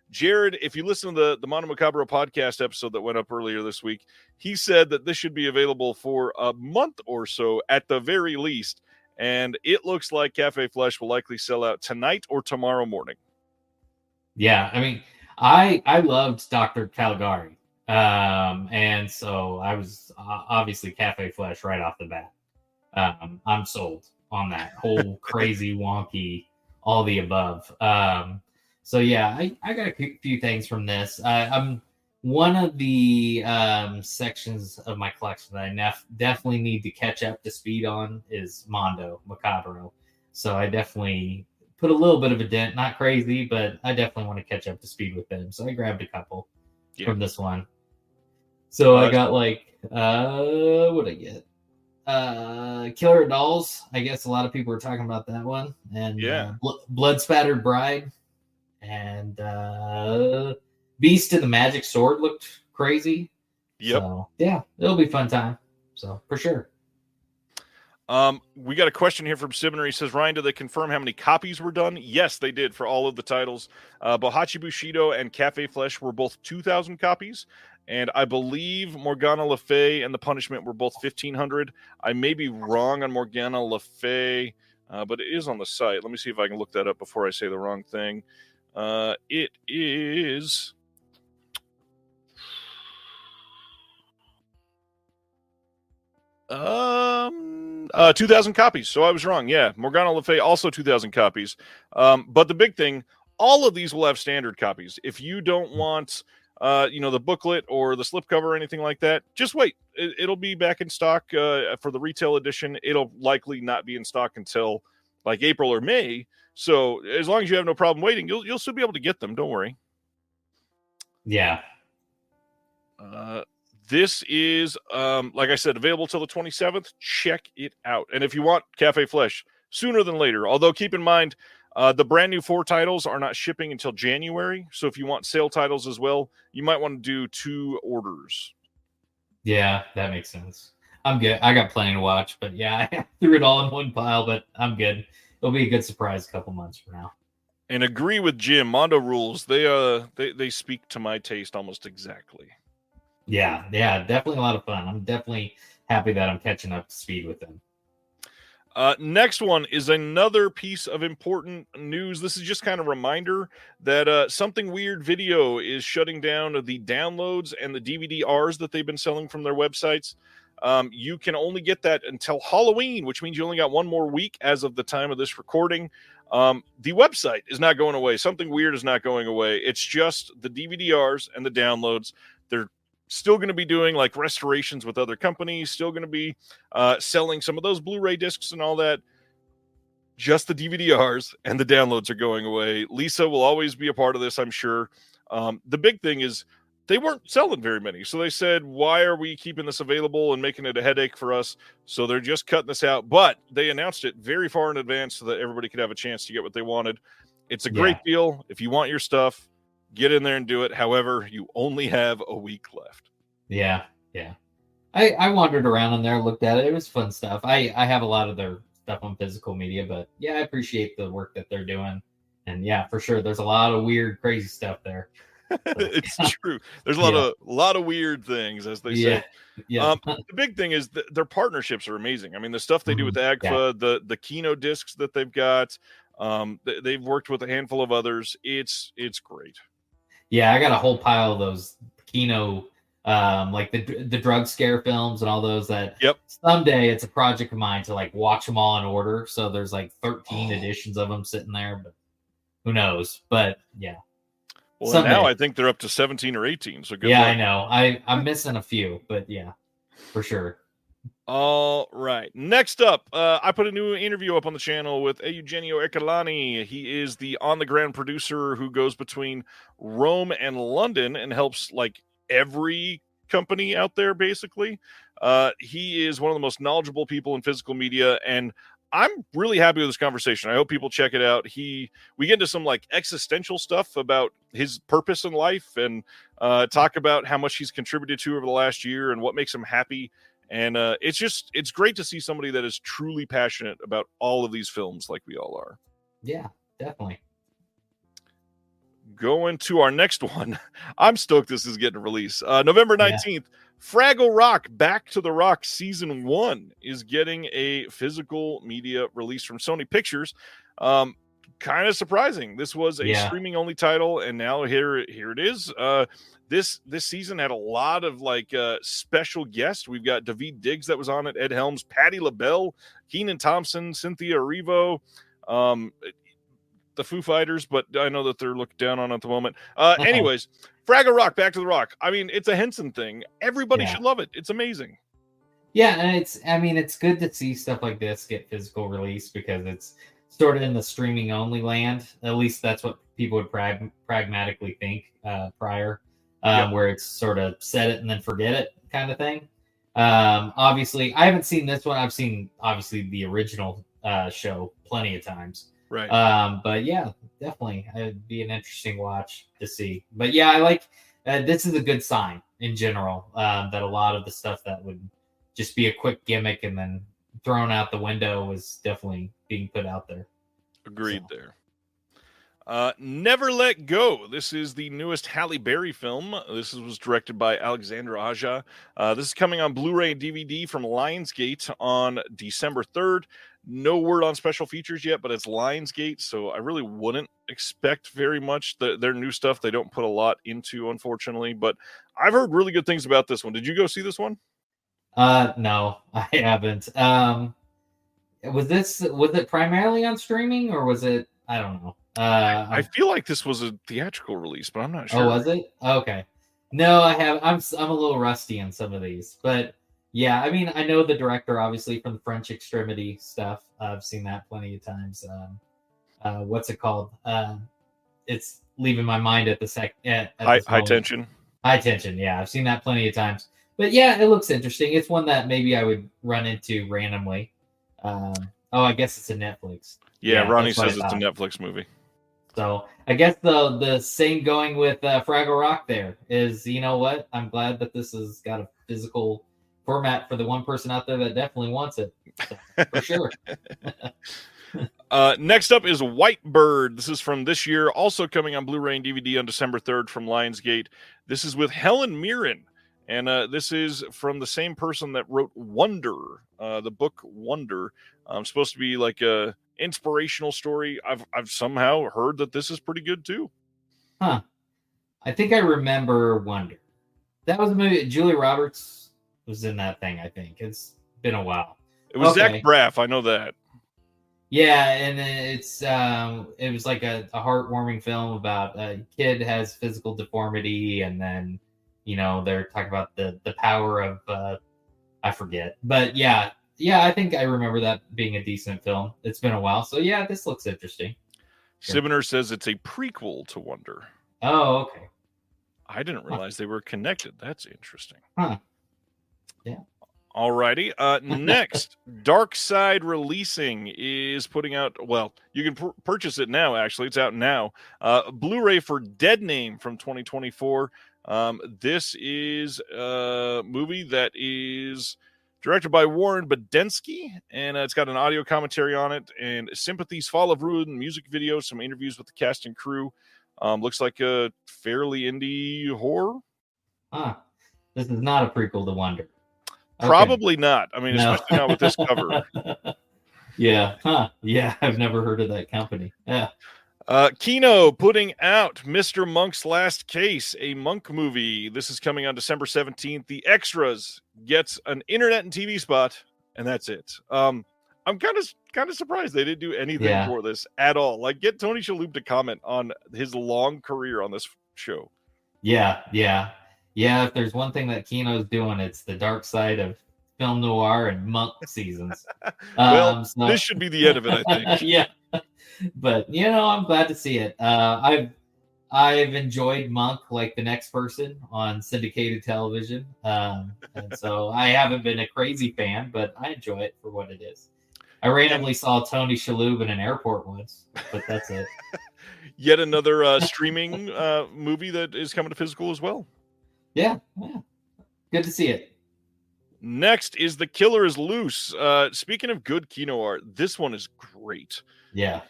Jared, if you listen to the Mondo Macabro podcast episode that went up earlier this week, he said that this should be available for a month or so at the very least. And it looks like Cafe Flesh will likely sell out tonight or tomorrow morning. Yeah, I mean, I loved Dr. Caligari. And so I was obviously Cafe Flesh right off the bat. I'm sold on that whole crazy, wonky, all the above. So yeah, I got a few things from this. I'm one of the sections of my collection that I definitely need to catch up to speed on is Mondo Macabro. So I definitely put a little bit of a dent, not crazy, but I definitely want to catch up to speed with them. So I grabbed a couple from this one. So I got like, what'd I get? Killer Dolls. I guess a lot of people were talking about that one. And Blood Spattered Bride. And Beast and the Magic Sword looked crazy. Yep. So, yeah, it'll be a fun time. So, for sure. We got a question here from Sibner. He says, Ryan, did they confirm how many copies were done? Yes, they did for all of the titles. Bohachi Bushido and Cafe Flesh were both 2,000 copies. And I believe Morgana Le Fay and The Punishment were both 1,500. I may be wrong on Morgana Le Fay, but it is on the site. Let me see if I can look that up before I say the wrong thing. It is... 2,000 copies. So I was wrong. Yeah, Morgana Le Fay also 2,000 copies. But the big thing, all of these will have standard copies. If you don't want, the booklet or the slipcover or anything like that, just wait. It'll be back in stock for the retail edition. It'll likely not be in stock until like April or May. So as long as you have no problem waiting, you'll still be able to get them. Don't worry. Yeah. This is, like I said, available till the 27th. Check it out. And if you want Cafe Flesh, sooner than later. Although keep in mind, the brand new 4 titles are not shipping until January. So if you want sale titles as well, you might want to do 2 orders. Yeah, that makes sense. I'm good. I got plenty to watch, but yeah, I threw it all in one pile, but I'm good. It'll be a good surprise a couple months from now. And agree with Jim. Mondo Rules, they speak to my taste almost exactly. Yeah, definitely a lot of fun. I'm definitely happy that I'm catching up to speed with them. Next one is another piece of important news. This is just kind of a reminder that Something Weird Video is shutting down the downloads and the DVD-Rs that they've been selling from their websites. You can only get that until Halloween, which means you only got one more week as of the time of this recording. The website is not going away. Something Weird is not going away. It's just the DVD-Rs and the downloads. They're still going to be doing like restorations with other companies, still going to be selling some of those Blu-ray discs and all that. Just the DVD-Rs and the downloads are going away. Lisa will always be a part of this, I'm sure. The big thing is they weren't selling very many. So they said, why are we keeping this available and making it a headache for us? So they're just cutting this out. But they announced it very far in advance so that everybody could have a chance to get what they wanted. It's a great deal. If you want your stuff, get in there and do it. However, you only have a week left. Yeah. I wandered around in there, looked at it. It was fun stuff. I have a lot of their stuff on physical media, but yeah, I appreciate the work that they're doing. And yeah, for sure, there's a lot of weird, crazy stuff there. It's true. There's a lot of weird things, as they say. Yeah. The big thing is their partnerships are amazing. I mean, the stuff they do with AGFA, the Kino discs that they've got, they've worked with a handful of others. It's great. Yeah, I got a whole pile of those Kino, like the drug scare films and all those that someday it's a project of mine to like watch them all in order. So there's like 13 editions of them sitting there, but who knows? But yeah. Well, now I think they're up to 17 or 18. So good luck. I know. I'm missing a few, but yeah, for sure. All right. Next up, I put a new interview up on the channel with Eugenio Ercolani. He is the on-the-ground producer who goes between Rome and London and helps like every company out there, basically. He is one of the most knowledgeable people in physical media, and I'm really happy with this conversation. I hope people check it out. We get into some like existential stuff about his purpose in life and talk about how much he's contributed to over the last year and what makes him happy. And it's great to see somebody that is truly passionate about all of these films like we all are. Yeah, definitely. Going to our next one. I'm stoked this is getting released. November 19th, Fraggle Rock Back to the Rock Season 1 is getting a physical media release from Sony Pictures. Kind of surprising. This was a streaming only title, and now here it is. This season had a lot of like special guests. We've got Daveed Diggs that was on it, Ed Helms, Patti LaBelle, Kenan Thompson, Cynthia Erivo, the Foo Fighters, but I know that they're looked down on at the moment. Anyways, Fraggle Rock Back to the Rock. I mean, it's a Henson thing. Everybody should love it. It's amazing. Yeah, and it's good to see stuff like this get physical release because it's sort of in the streaming only land. At least that's what people would pragmatically think prior, where it's sort of set it and then forget it kind of thing. Obviously, I haven't seen this one. I've seen obviously the original show plenty of times. Right. But yeah, definitely, it'd be an interesting watch to see. But yeah, I like this is a good sign in general that a lot of the stuff that would just be a quick gimmick and then thrown out the window was definitely being put out there. Agreed there. Never Let Go. This is the newest Halle Berry film. This was directed by Alexandra Aja. This is coming on Blu-ray and DVD from Lionsgate on December 3rd. No word on special features yet, but it's Lionsgate, so I really wouldn't expect very much. Their new stuff, they don't put a lot into, unfortunately, but I've heard really good things about this one. Did you go see this one? No, I haven't. Was it primarily on streaming or was it, I don't know. I feel like this was a theatrical release, but I'm not sure. Oh, was it? Okay. No, I have. I'm a little rusty on some of these, but yeah, I mean, I know the director obviously from the French Extremity stuff. I've seen that plenty of times. What's it called? It's leaving my mind at the sec. High Tension. High Tension. Yeah, I've seen that plenty of times. But yeah, it looks interesting. It's one that maybe I would run into randomly. I guess it's a Netflix. Yeah, Ronnie says it's a Netflix movie. So I guess the same going with Fraggle Rock there is, you know what? I'm glad that this has got a physical format for the one person out there that definitely wants it. So, for sure. Next up is White Bird. This is from this year, also coming on Blu-ray and DVD on December 3rd from Lionsgate. This is with Helen Mirren. And this is from the same person that wrote Wonder, the book Wonder. Supposed to be like a inspirational story. I've somehow heard that this is pretty good too. Huh. I think I remember Wonder. That was a movie. Julia Roberts was in that thing, I think. It's been a while. It was Zach Braff. I know that. Yeah, and it was like a heartwarming film about a kid has physical deformity, and then, you know, they're talking about the power of I forget. But yeah, I think I remember that being a decent film. It's been a while. So yeah, this looks interesting. Sibner says it's a prequel to Wonder. Oh, okay. I didn't realize they were connected. That's interesting. Huh. Yeah. Alrighty. Next, Dark Side Releasing is putting out, well, you can purchase it now, actually. It's out now. Blu-ray for Dead Name from 2024. This is a movie that is directed by Warren Budensky, and it's got an audio commentary on it, and Sympathy's Fall of Ruin, music video, some interviews with the cast and crew. Looks like a fairly indie horror. This is not a prequel to Wonder. Okay. Probably not. I mean, especially not with this cover. Yeah. Yeah, I've never heard of that company. Yeah. Kino putting out Mr. Monk's Last Case, a Monk movie. This is coming on December 17th. The extras gets an internet and TV spot, and that's it. I'm kind of surprised they didn't do anything for this at all. Like, get Tony Shalhoub to comment on his long career on this show. Yeah. If there's one thing that Kino's doing, it's the dark side of film noir and Monk seasons. This should be the end of it, I think. Yeah. But, you know, I'm glad to see it. I've enjoyed Monk like the next person on syndicated television. And so I haven't been a crazy fan, but I enjoy it for what it is. I randomly saw Tony Shalhoub in an airport once, but that's it. Yet another streaming movie that is coming to physical as well. Yeah. Good to see it. Next is The Killer is Loose. Speaking of good Kino art, this one is great. Yeah.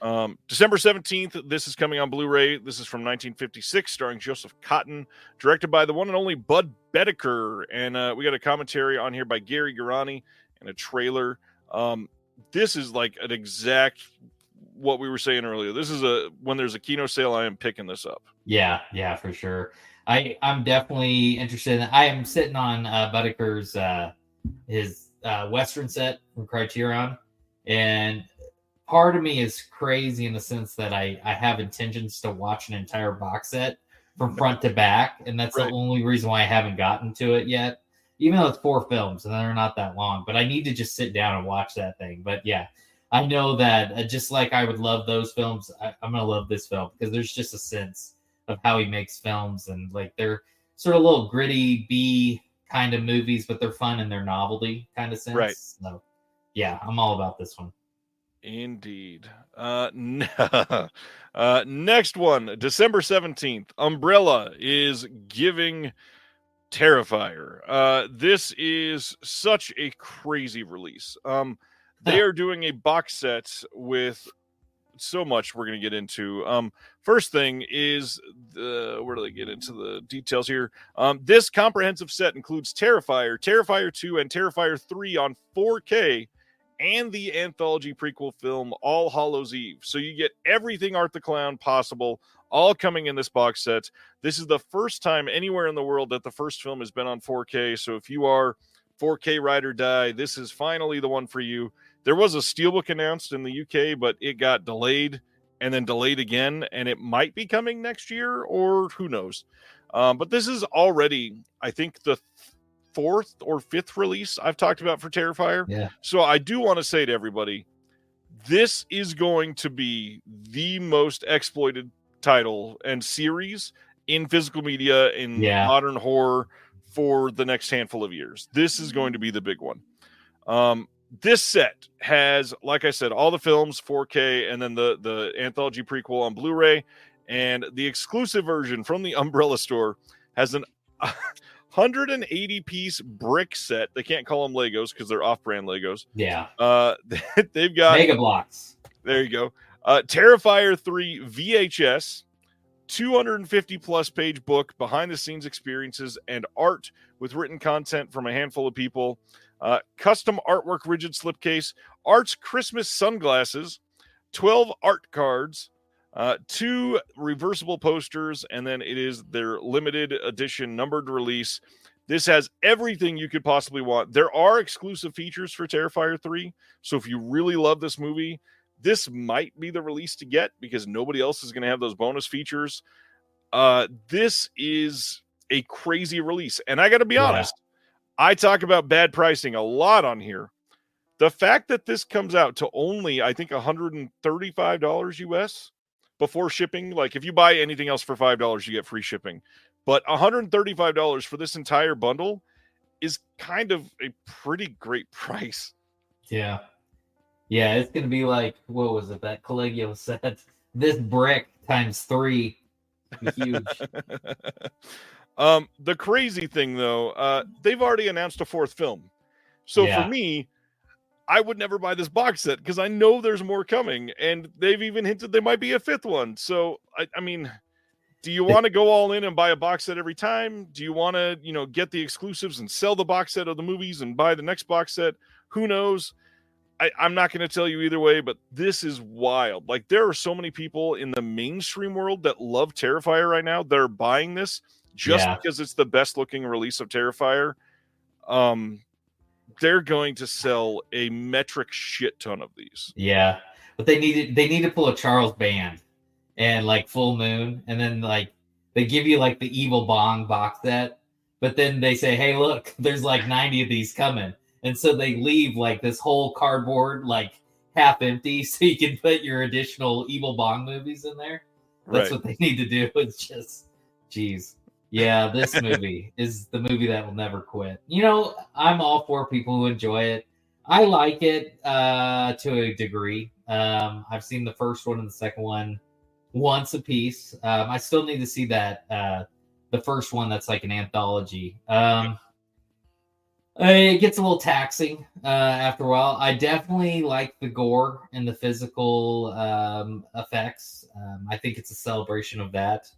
December 17th, this is coming on Blu-ray. This is from 1956, starring Joseph Cotten, directed by the one and only Bud Bedecker. And we got a commentary on here by Gary Garani and a trailer. This is like an exact what we were saying earlier. This is when there's a Kino sale, I am picking this up. Yeah, for sure. I'm definitely interested. I am sitting on Budecker's his Western set from Criterion, and part of me is crazy in the sense that I have intentions to watch an entire box set from front to back, and that's the only reason why I haven't gotten to it yet, even though it's 4 films and they're not that long, but I need to just sit down and watch that thing. But yeah, I know that just like I would love those films, I'm gonna love this film because there's just a sense of how he makes films, and like they're sort of little gritty B kind of movies, but they're fun in their novelty kind of sense. Right. So yeah, I'm all about this one. Indeed. Next one, December 17th. Umbrella is giving Terrifier. This is such a crazy release. They are doing a box set with so much we're going to get into. First thing is where do they get into the details here? This comprehensive set includes Terrifier, Terrifier 2, and Terrifier 3 on 4K, and the anthology prequel film All Hallows Eve. So you get everything Art the Clown possible, all coming in this box set. This is the first time anywhere in the world that the first film has been on 4K. So if you are 4K ride or die, this is finally the one for you. There was a steelbook announced in the UK, but it got delayed and then delayed again, and it might be coming next year, or who knows. But this is already, I think, the fourth or fifth release I've talked about for Terrifier. Yeah. So I do want to say to everybody, this is going to be the most exploited title and series in physical media in modern horror for the next handful of years. This is going to be the big one. This set has, like I said, all the films 4K, and then the anthology prequel on Blu-ray, and the exclusive version from the Umbrella store has an 180-piece brick set. They can't call them Legos because they're off-brand Legos. Yeah. They've got Mega Blocks. There you go. Terrifier 3 VHS, 250-plus page book, behind-the-scenes experiences, and art with written content from a handful of people. Custom artwork rigid slipcase, Art's Christmas sunglasses, 12 art cards, 2 reversible posters, and then it is their limited edition numbered release. This has everything you could possibly want. There are exclusive features for Terrifier 3, so if you really love this movie, this might be the release to get because nobody else is going to have those bonus features. This is a crazy release, and I got to be honest, I talk about bad pricing a lot on here. The fact that this comes out to only, I think, $135 US before shipping. Like if you buy anything else for $5, you get free shipping. But $135 for this entire bundle is kind of a pretty great price. Yeah. Yeah, it's going to be like, what was it that Caligula said? This brick times 3. Huge. The crazy thing, though, they've already announced a 4th film. So for me, I would never buy this box set because I know there's more coming, and they've even hinted there might be a 5th one. So, I mean, do you want to go all in and buy a box set every time? Do you want to, get the exclusives and sell the box set of the movies and buy the next box set? Who knows? I'm not going to tell you either way, but this is wild. Like, there are so many people in the mainstream world that love Terrifier right now. They're buying this just because it's the best looking release of Terrifier. They're going to sell a metric shit ton of these. Yeah, but they need to pull a Charles Band and like Full Moon, and then like they give you like the Evil Bong box set, but then they say, hey, look, there's like 90 of these coming. And so they leave like this whole cardboard like half empty so you can put your additional Evil Bong movies in there. That's what they need to do. It's just, geez. Yeah, this movie is the movie that will never quit. I'm all for people who enjoy it. I like it to a degree. I've seen the first one and the second one once a piece. I still need to see that the first one that's like an anthology. It gets a little taxing after a while. I definitely like the gore and the physical effects. I think it's a celebration of that.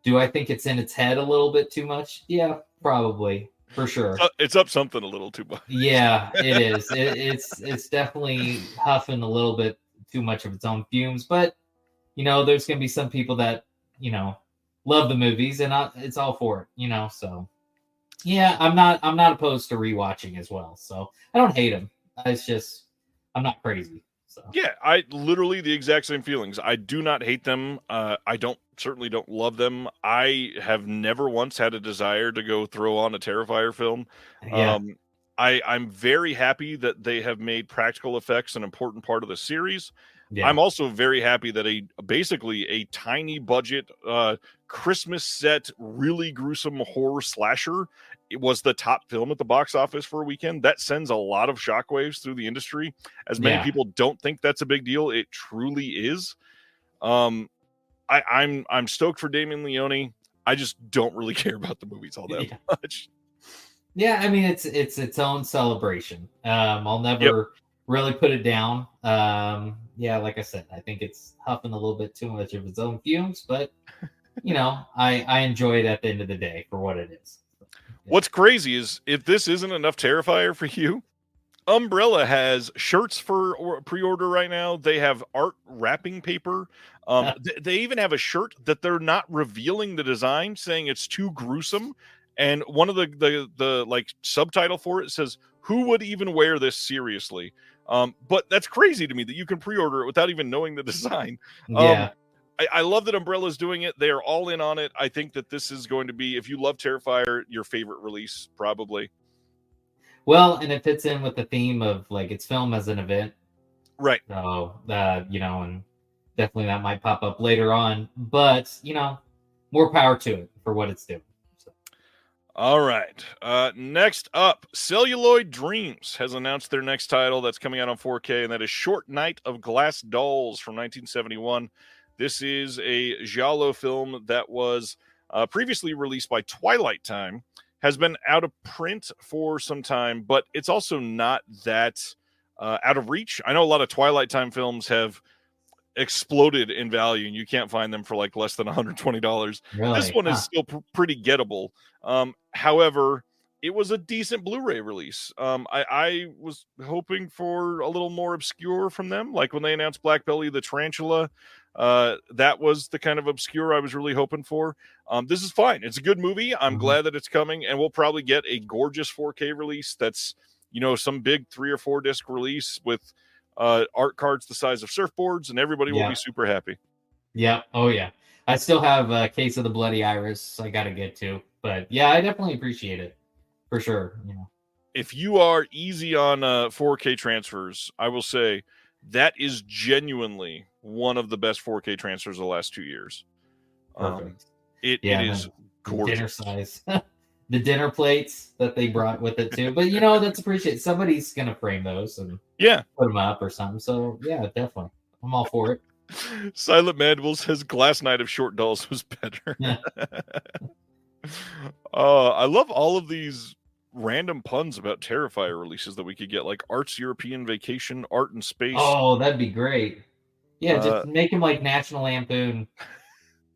Do I think it's in its head a little bit too much? Yeah, probably, for sure. It's up something a little too much. Yeah, it is. It's definitely huffing a little bit too much of its own fumes. But there's gonna be some people that love the movies, and it's all for it. So. Yeah, I'm not opposed to rewatching as well. So I don't hate them. It's just I'm not crazy. So yeah, I literally the exact same feelings. I do not hate them. I certainly don't love them. I have never once had a desire to go throw on a Terrifier film. Yeah. I'm very happy that they have made practical effects an important part of the series. Yeah. I'm also very happy that basically a tiny budget Christmas set, really gruesome horror slasher, it was the top film at the box office for a weekend. That sends a lot of shockwaves through the industry, as many people don't think that's a big deal. It truly is. I'm stoked for Damien Leone. I just don't really care about the movies all that much. Yeah, I mean it's its own celebration. I'll never really put it down. Yeah, like I said, I think it's huffing a little bit too much of its own fumes, but you know, I enjoy it at the end of the day for what it is. What's crazy is if this isn't enough Terrifier for you, Umbrella has shirts for pre-order right now. They have art wrapping paper. They even have a shirt that they're not revealing the design, saying it's too gruesome. And one of the like subtitle for it says, "Who would even wear this seriously?" But that's crazy to me that you can pre-order it without even knowing the design. I love that Umbrella's doing it. They are all in on it. I think that this is going to be, if you love Terrifier, your favorite release, probably. Well, and it fits in with the theme of like it's film as an event. Right. So, you know, and definitely that might pop up later on, but you know, more power to it for what it's doing. So. All right. Next up, Celluloid Dreams has announced their next title that's coming out on 4K, and that is Short Night of Glass Dolls from 1971. This is a giallo film that was previously released by Twilight Time, has been out of print for some time, but it's also not that out of reach. I know a lot of Twilight Time films have exploded in value, and you can't find them for like less than $120. Really? This one is still pretty gettable. However, it was a decent Blu-ray release. I was hoping for a little more obscure from them, like when they announced Black Belly the Tarantula. That was the kind of obscure I was really hoping for. This is fine. It's a good movie. I'm glad that it's coming, and we'll probably get a gorgeous 4K release that's, you know, some big 3 or 4 disc release with art cards the size of surfboards, and everybody will be super happy. Yeah. Oh yeah. I still have a Case of the Bloody Iris I got to get to, but yeah, I definitely appreciate it for sure. You know, if you are easy on 4K transfers, I will say that is genuinely one of the best 4K transfers of the last 2 years. Perfect. It is gorgeous. Dinner size. The dinner plates that they brought with it too. But you know, that's appreciated. Somebody's gonna frame those and put them up or something. So yeah, definitely. I'm all for it. Silent Mandible says Glass Night of Short Dolls was better. Yeah. I love all of these random puns about Terrifier releases that we could get, like Art's European Vacation, Art in Space. Oh, that'd be great. Yeah, just make them like National Lampoon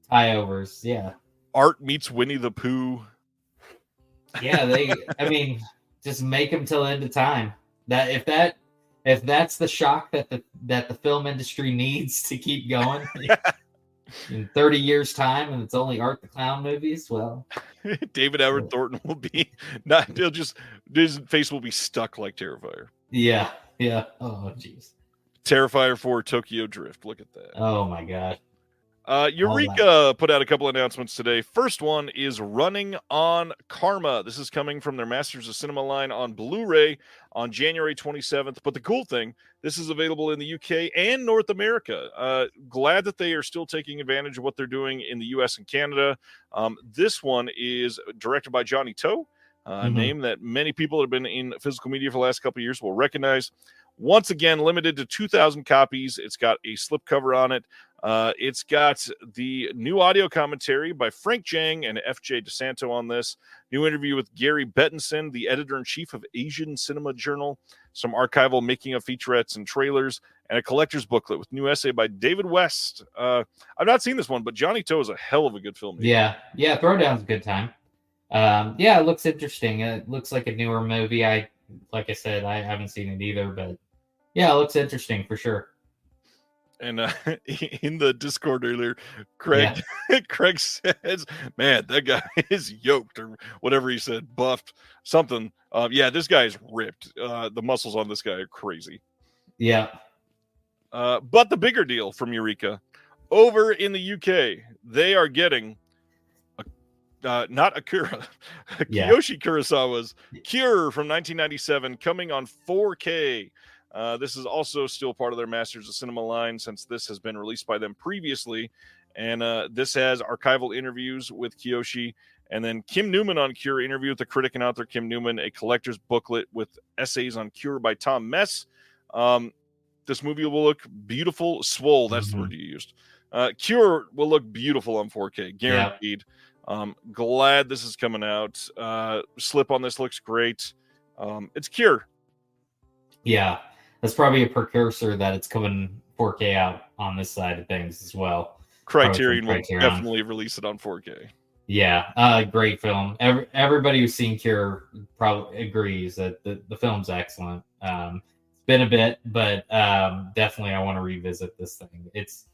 tie-overs. Yeah. Art meets Winnie the Pooh. Yeah, I mean, just make them till the end of time. If that's the shock that the film industry needs to keep going in 30 years time, and it's only Art the Clown movies, well, David Howard Thornton will be his face will be stuck like Terrifier. Yeah. Oh jeez. Terrifier 4 Tokyo Drift. Look at that. Oh my god. Eureka put out a couple announcements today. First one is Running on Karma. This is coming from their Masters of Cinema line on Blu-ray on January 27th. But the cool thing, this is available in the UK and North America. Glad that they are still taking advantage of what they're doing in the US and Canada. This one is directed by Johnny To, a name that many people that have been in physical media for the last couple of years will recognize. Once again, limited to 2,000 copies. It's got a slipcover on it. It's got the new audio commentary by Frank Jang and F.J. DeSanto on this. New interview with Gary Bettinson, the editor-in-chief of Asian Cinema Journal. Some archival making-of featurettes and trailers. And a collector's booklet with new essay by David West. I've not seen this one, but Johnny To is a hell of a good filmmaker. Yeah, Throwdown's a good time. It looks interesting. It looks like a newer movie. Like I said, I haven't seen it either, but yeah, it looks interesting for sure. And in the Discord earlier, Craig says, man, that guy is yoked or whatever he said, buffed, something. This guy is ripped. The muscles on this guy are crazy. Yeah. But the bigger deal from Eureka, over in the UK, they are getting not Akira, Yeah. Kiyoshi Kurosawa's Cure from 1997, coming on 4K. This is also still part of their Masters of Cinema line, since this has been released by them previously. And this has archival interviews with Kiyoshi, and then Kim Newman on Cure, interview with the critic and author Kim Newman, a collector's booklet with essays on Cure by Tom Mess. This movie will look beautiful. Swole, that's the word you used. Cure will look beautiful on 4K, guaranteed. Glad this is coming out. Slip on this looks great. It's Cure. Yeah, that's probably a precursor that it's coming 4K out on this side of things as well. Criterion will definitely release it on 4K. Yeah, great film. Everybody who's seen Cure probably agrees that the film's excellent. It's been a bit, but definitely I want to revisit this thing. It's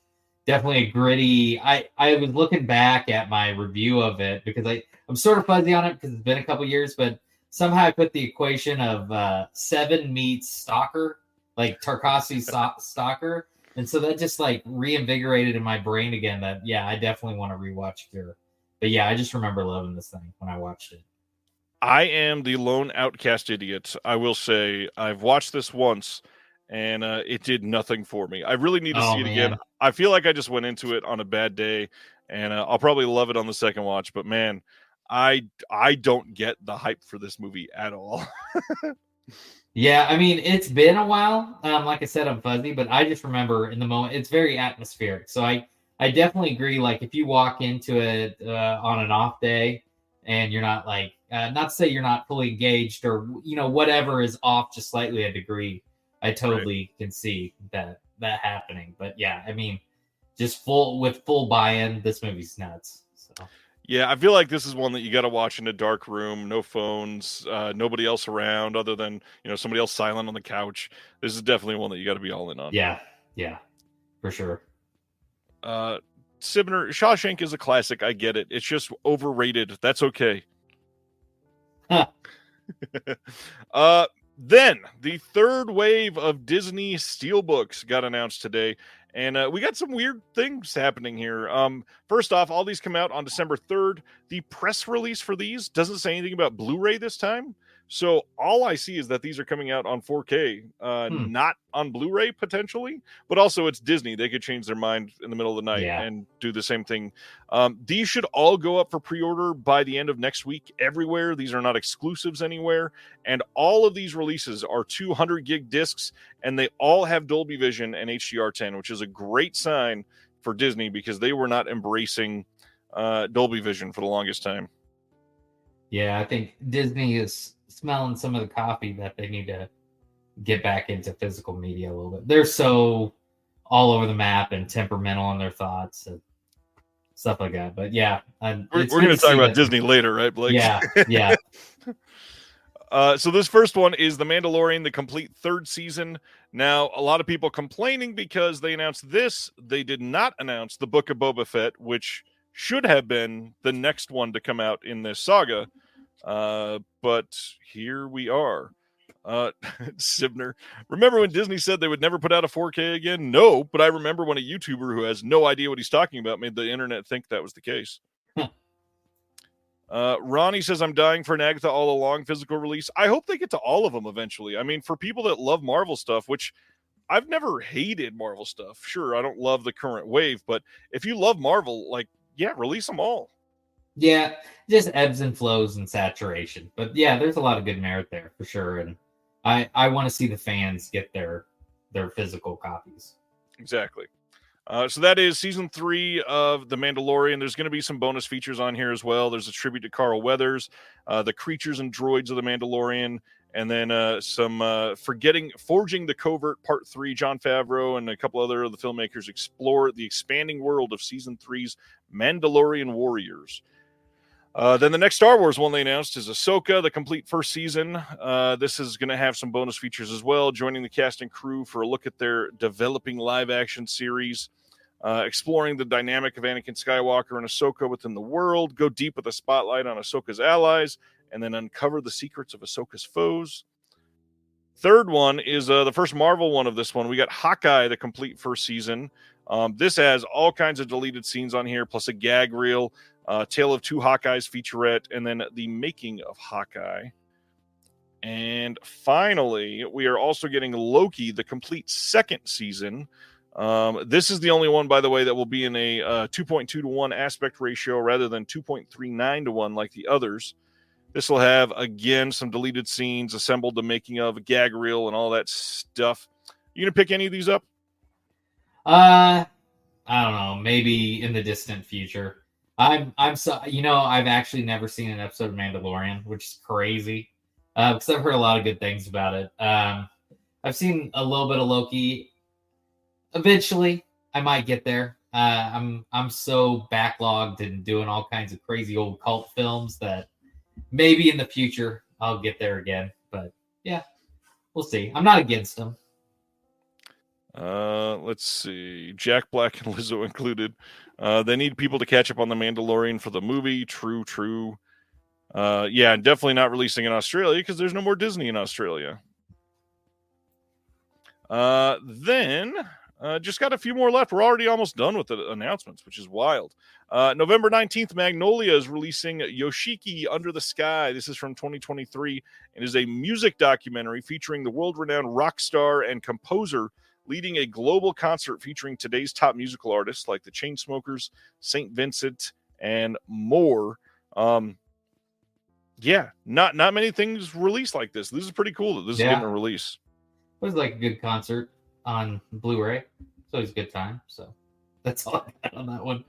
definitely a gritty. I was looking back at my review of it because I'm sort of fuzzy on it because it's been a couple years, but somehow I put the equation of Seven meets Stalker, like Tarkovsky's Stalker. And so that just like reinvigorated in my brain again that, yeah, I definitely want to rewatch Cure. But yeah, I just remember loving this thing when I watched it. I am the lone outcast idiot. I will say I've watched this once and it did nothing for me. I really need to see it again. I feel like I just went into it on a bad day, and I'll probably love it on the second watch. But man, I don't get the hype for this movie at all. Yeah, I mean, it's been a while. Like I said, I'm fuzzy, but I just remember in the moment, it's very atmospheric. So I definitely agree. Like if you walk into it on an off day and you're not like, not to say you're not fully engaged or, whatever is off just slightly a degree, I totally can see that happening. But yeah, I mean, just full buy-in, this movie's nuts. So. Yeah, I feel like this is one that you got to watch in a dark room, no phones, nobody else around other than, somebody else silent on the couch. This is definitely one that you got to be all in on. Yeah, for sure. Sibner, Shawshank is a classic. I get it. It's just overrated. That's okay. Huh. Then the third wave of Disney Steelbooks got announced today. And we got some weird things happening here. First off, all these come out on December 3rd. The press release for these doesn't say anything about Blu-ray this time. So all I see is that these are coming out on 4K, not on Blu-ray potentially. But also it's Disney. They could change their mind in the middle of the night and do the same thing. These should all go up for pre-order by the end of next week everywhere. These are not exclusives anywhere. And all of these releases are 200 gig discs, and they all have Dolby Vision and HDR10, which is a great sign for Disney because they were not embracing Dolby Vision for the longest time. Yeah, I think Disney is smelling some of the coffee that they need to get back into physical media a little bit. They're so all over the map and temperamental in their thoughts and stuff like that. But yeah, we're going to talk about Disney later, right, Blake? Yeah. So this first one is The Mandalorian, the complete third season. Now, a lot of people complaining because they announced this. They did not announce the Book of Boba Fett, which should have been the next one to come out in this saga. But here we are. Sibner, remember when Disney said they would never put out a 4K again? No, but I remember when a YouTuber who has no idea what he's talking about made the internet think that was the case. Ronnie says, I'm dying for an Agatha All Along physical release. I hope they get to all of them eventually. I mean, for people that love Marvel stuff, which I've never hated Marvel stuff. Sure, I don't love the current wave, but if you love Marvel, release them all. Yeah, just ebbs and flows and saturation. But yeah, there's a lot of good merit there for sure. And I want to see the fans get their physical copies. Exactly. So that is season 3 of The Mandalorian. There's going to be some bonus features on here as well. There's a tribute to Carl Weathers, the creatures and droids of The Mandalorian, and then some Forging the Covert Part 3. Jon Favreau and a couple other of the filmmakers explore the expanding world of season 3's Mandalorian warriors. Then the next Star Wars one they announced is Ahsoka, the complete first season. This is going to have some bonus features as well, joining the cast and crew for a look at their developing live-action series, exploring the dynamic of Anakin Skywalker and Ahsoka within the world, go deep with a spotlight on Ahsoka's allies, and then uncover the secrets of Ahsoka's foes. Third one is the first Marvel one of this one. We got Hawkeye, the complete first season. This has all kinds of deleted scenes on here, plus a gag reel. Tale of Two Hawkeyes featurette, and then The Making of Hawkeye. And finally, we are also getting Loki, the complete second season. This is the only one, by the way, that will be in a 2.2 to 1 aspect ratio rather than 2.39 to 1 like the others. This will have, again, some deleted scenes, assembled the making of, a gag reel, and all that stuff. You going to pick any of these up? I don't know. Maybe in the distant future. I'm so, I've actually never seen an episode of Mandalorian, which is crazy. Because I've heard a lot of good things about it. I've seen a little bit of Loki. Eventually, I might get there. I'm so backlogged and doing all kinds of crazy old cult films that maybe in the future I'll get there again. But yeah, we'll see. I'm not against them. Let's see. Jack Black and Lizzo included. They need people to catch up on The Mandalorian for the movie. True. Yeah, definitely not releasing in Australia because there's no more Disney in Australia. Then just got a few more left. We're already almost done with the announcements, which is wild. November 19th, Magnolia is releasing Yoshiki Under the Sky. This is from 2023 and is a music documentary featuring the world-renowned rock star and composer leading a global concert featuring today's top musical artists like the Chainsmokers, St. Vincent, and more. Yeah, not many things released like this. This is pretty cool that this is getting a release. It was like a good concert on Blu-ray. It's always a good time. So that's all I got on that one.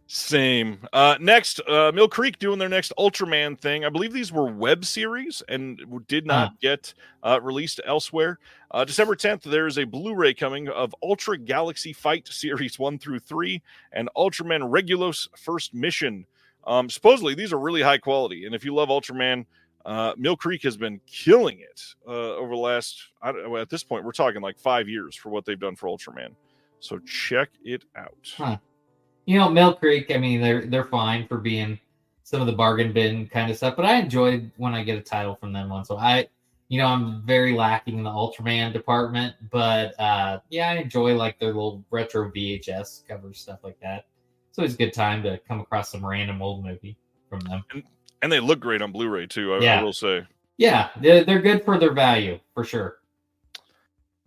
Same. Next, Mill Creek doing their next Ultraman thing. I believe these were web series and did not get released elsewhere. December 10th, there is a Blu-ray coming of Ultra Galaxy Fight Series 1 through 3 and Ultraman Regulos First Mission. Supposedly, these are really high quality. And if you love Ultraman, Mill Creek has been killing it over the last, at this point, we're talking like 5 years for what they've done for Ultraman. So check it out. Mill Creek, I mean, they're fine for being some of the bargain bin kind of stuff, but I enjoy when I get a title from them once. So I'm very lacking in the Ultraman department, but I enjoy like their little retro VHS covers, stuff like that. It's always a good time to come across some random old movie from them. And they look great on Blu-ray too, I will say. Yeah, they're good for their value, for sure.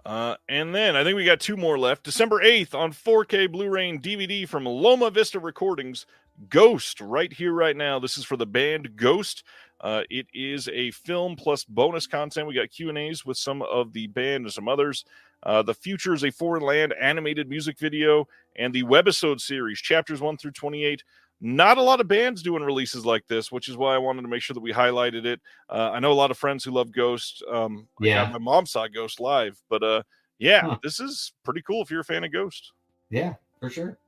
And then I think we got 2 more left. December 8th on 4K Blu-ray and DVD from Loma Vista Recordings, Ghost, right here, right now. This is for the band Ghost. It is a film plus bonus content. We got Q&As with some of the band and some others. The Future is a Foreign Land animated music video, and the webisode series, chapters 1 through 28. Not a lot of bands doing releases like this, which is why I wanted to make sure that we highlighted it. I know a lot of friends who love Ghost. My mom saw Ghost live, but this is pretty cool if you're a fan of Ghost. Yeah, for sure.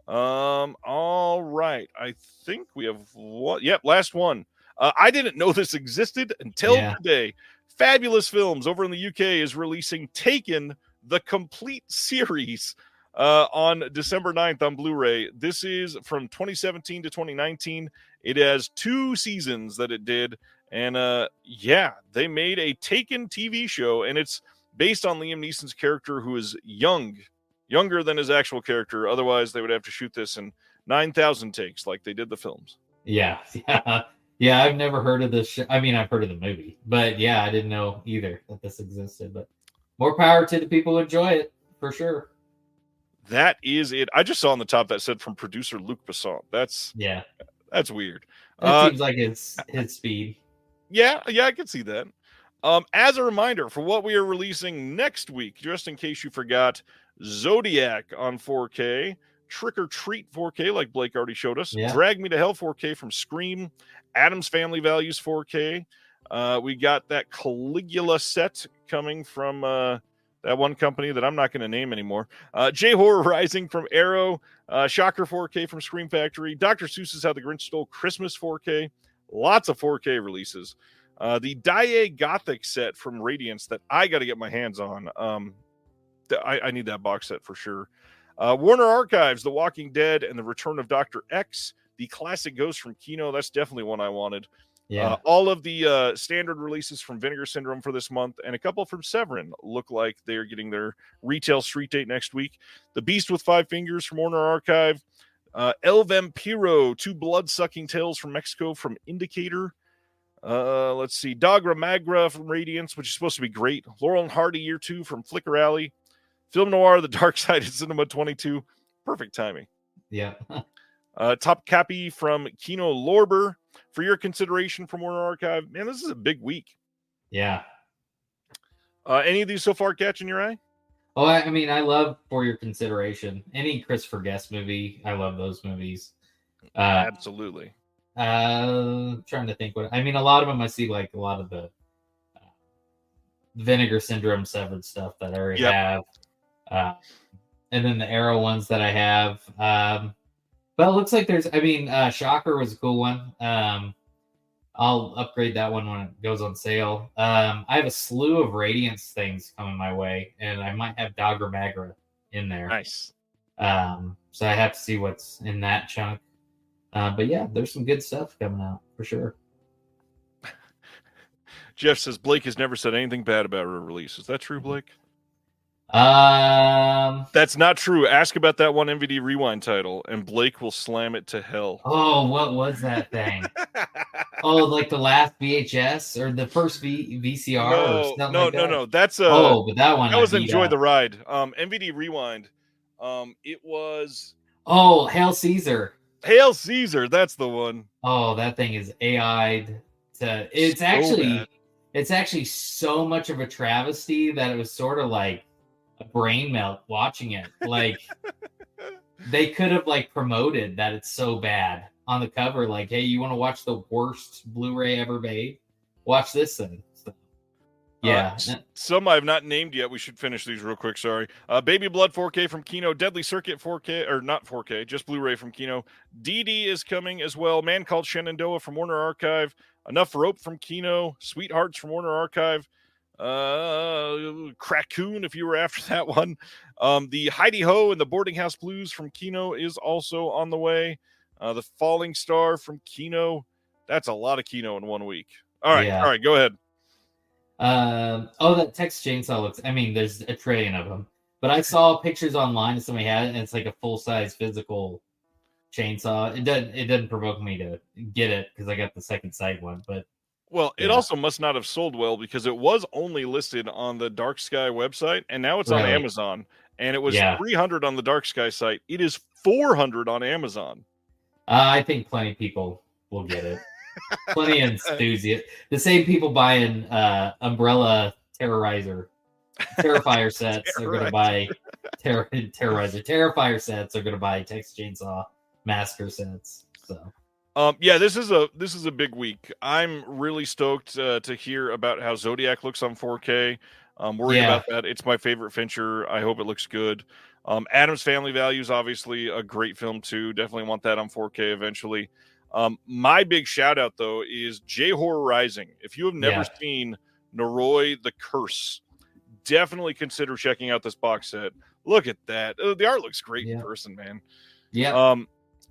All right. I think we have one. Yep, last one. I didn't know this existed until today. Fabulous Films over in the UK is releasing Taken, the complete series, on December 9th on Blu-ray. This is from 2017 to 2019. It has 2 seasons that it did. And they made a Taken TV show, and it's based on Liam Neeson's character, who is younger than his actual character. Otherwise, they would have to shoot this in 9,000 takes like they did the films. Yeah. I've never heard of this. I mean, I've heard of the movie, but I didn't know either that this existed. But more power to the people who enjoy it, for sure. That is it. I just saw on the top that said from producer Luc Besson. That's weird. That seems like it's his speed. Yeah, I can see that. As a reminder for what we are releasing next week, just in case you forgot, Zodiac on 4K, Trick or Treat 4K, like Blake already showed us, Drag Me to Hell 4K from Scream, Addams Family Values 4K. We got that Caligula set coming from that one company that I'm not going to name anymore. J-Horror Rising from Arrow, Shocker 4K from Scream Factory, Dr. Seuss's How the Grinch Stole Christmas 4K, lots of 4K releases. The Daiei Gothic set from Radiance that I got to get my hands on. I need that box set for sure. Warner Archives, The Walking Dead, and The Return of Dr. X, the classic Ghost from Kino. That's definitely one I wanted. All of the standard releases from Vinegar Syndrome for this month, and a couple from Severin look like they're getting their retail street date next week. The Beast with 5 Fingers from Warner Archive, El Vampiro, Two Blood-Sucking Tales from Mexico from Indicator. Let's see. Dogra Magra from Radiance, which is supposed to be great. Laurel and Hardy Year 2 from Flicker Alley. Film Noir, The Dark Side of Cinema 22. Perfect timing. Yeah. Top Cappy from Kino Lorber. For your consideration from Warner Archive. Man, this is a big week. Yeah. Any of these so far catching your eye? Oh, I mean, I love For Your Consideration. Any Christopher Guest movie, I love those movies. Absolutely. Trying to think what I mean. A lot of them I see like a lot of the Vinegar Syndrome Severed stuff that I already have, and then the Arrow ones that I have. But it looks like there's. I mean, Shocker was a cool one. I'll upgrade that one when it goes on sale. I have a slew of Radiance things coming my way, and I might have Dogra Magra in there. Nice. So I have to see what's in that chunk. But yeah, there's some good stuff coming out for sure. Jeff says Blake has never said anything bad about her release. Is that true, Blake? That's not true. Ask about that one MVD Rewind title, and Blake will slam it to hell. Oh, what was that thing? Oh, like the last VHS or the first VCR or something like that? No. That's but that one. That was Enjoy the Ride. MVD Rewind. It was. Oh, Hail Caesar. Hail Caesar. That's the one. Oh, that thing is AI'd. It's actually so much of a travesty that it was sort of like a brain melt watching it. Like they could have like promoted that it's so bad on the cover. Like, hey, you want to watch the worst Blu-ray ever made? Watch this thing. So, yeah. Some I've not named yet. We should finish these real quick. Sorry. Baby Blood 4K from Kino. Deadly Circuit 4K, or not 4K, just Blu-ray from Kino. DD is coming as well. Man Called Shenandoah from Warner Archive. Enough Rope from Kino. Sweethearts from Warner Archive. Crackoon, if you were after that one. The Heidi Ho and the Boarding House Blues from Kino is also on the way. The Falling Star from Kino. That's a lot of Kino in 1 week. All right, go ahead. That Texas Chainsaw looks. I mean, there's a trillion of them, but I saw pictures online and somebody had it, and it's like a full size physical chainsaw. It doesn't provoke me to get it because I got the second sight one, but. Well, it also must not have sold well because it was only listed on the Dark Sky website, and now it's on Amazon. And it was 300 on the Dark Sky site. It is 400 on Amazon. I think plenty of people will get it. Plenty of enthusiasts. The same people buying Umbrella Terrifier sets are going to buy Terrifier sets are going to buy Texas Chainsaw Massacre sets. So. This is a big week. I'm really stoked to hear about how Zodiac looks on 4K. I'm worried about that. It's my favorite Fincher. I hope it looks good. Addams Family Values, obviously a great film too. Definitely want that on 4K eventually. My big shout out though is J-Horror Rising. If you have never seen Noroi the Curse, definitely consider checking out this box set. Look at that. The art looks great in person, man. Yeah.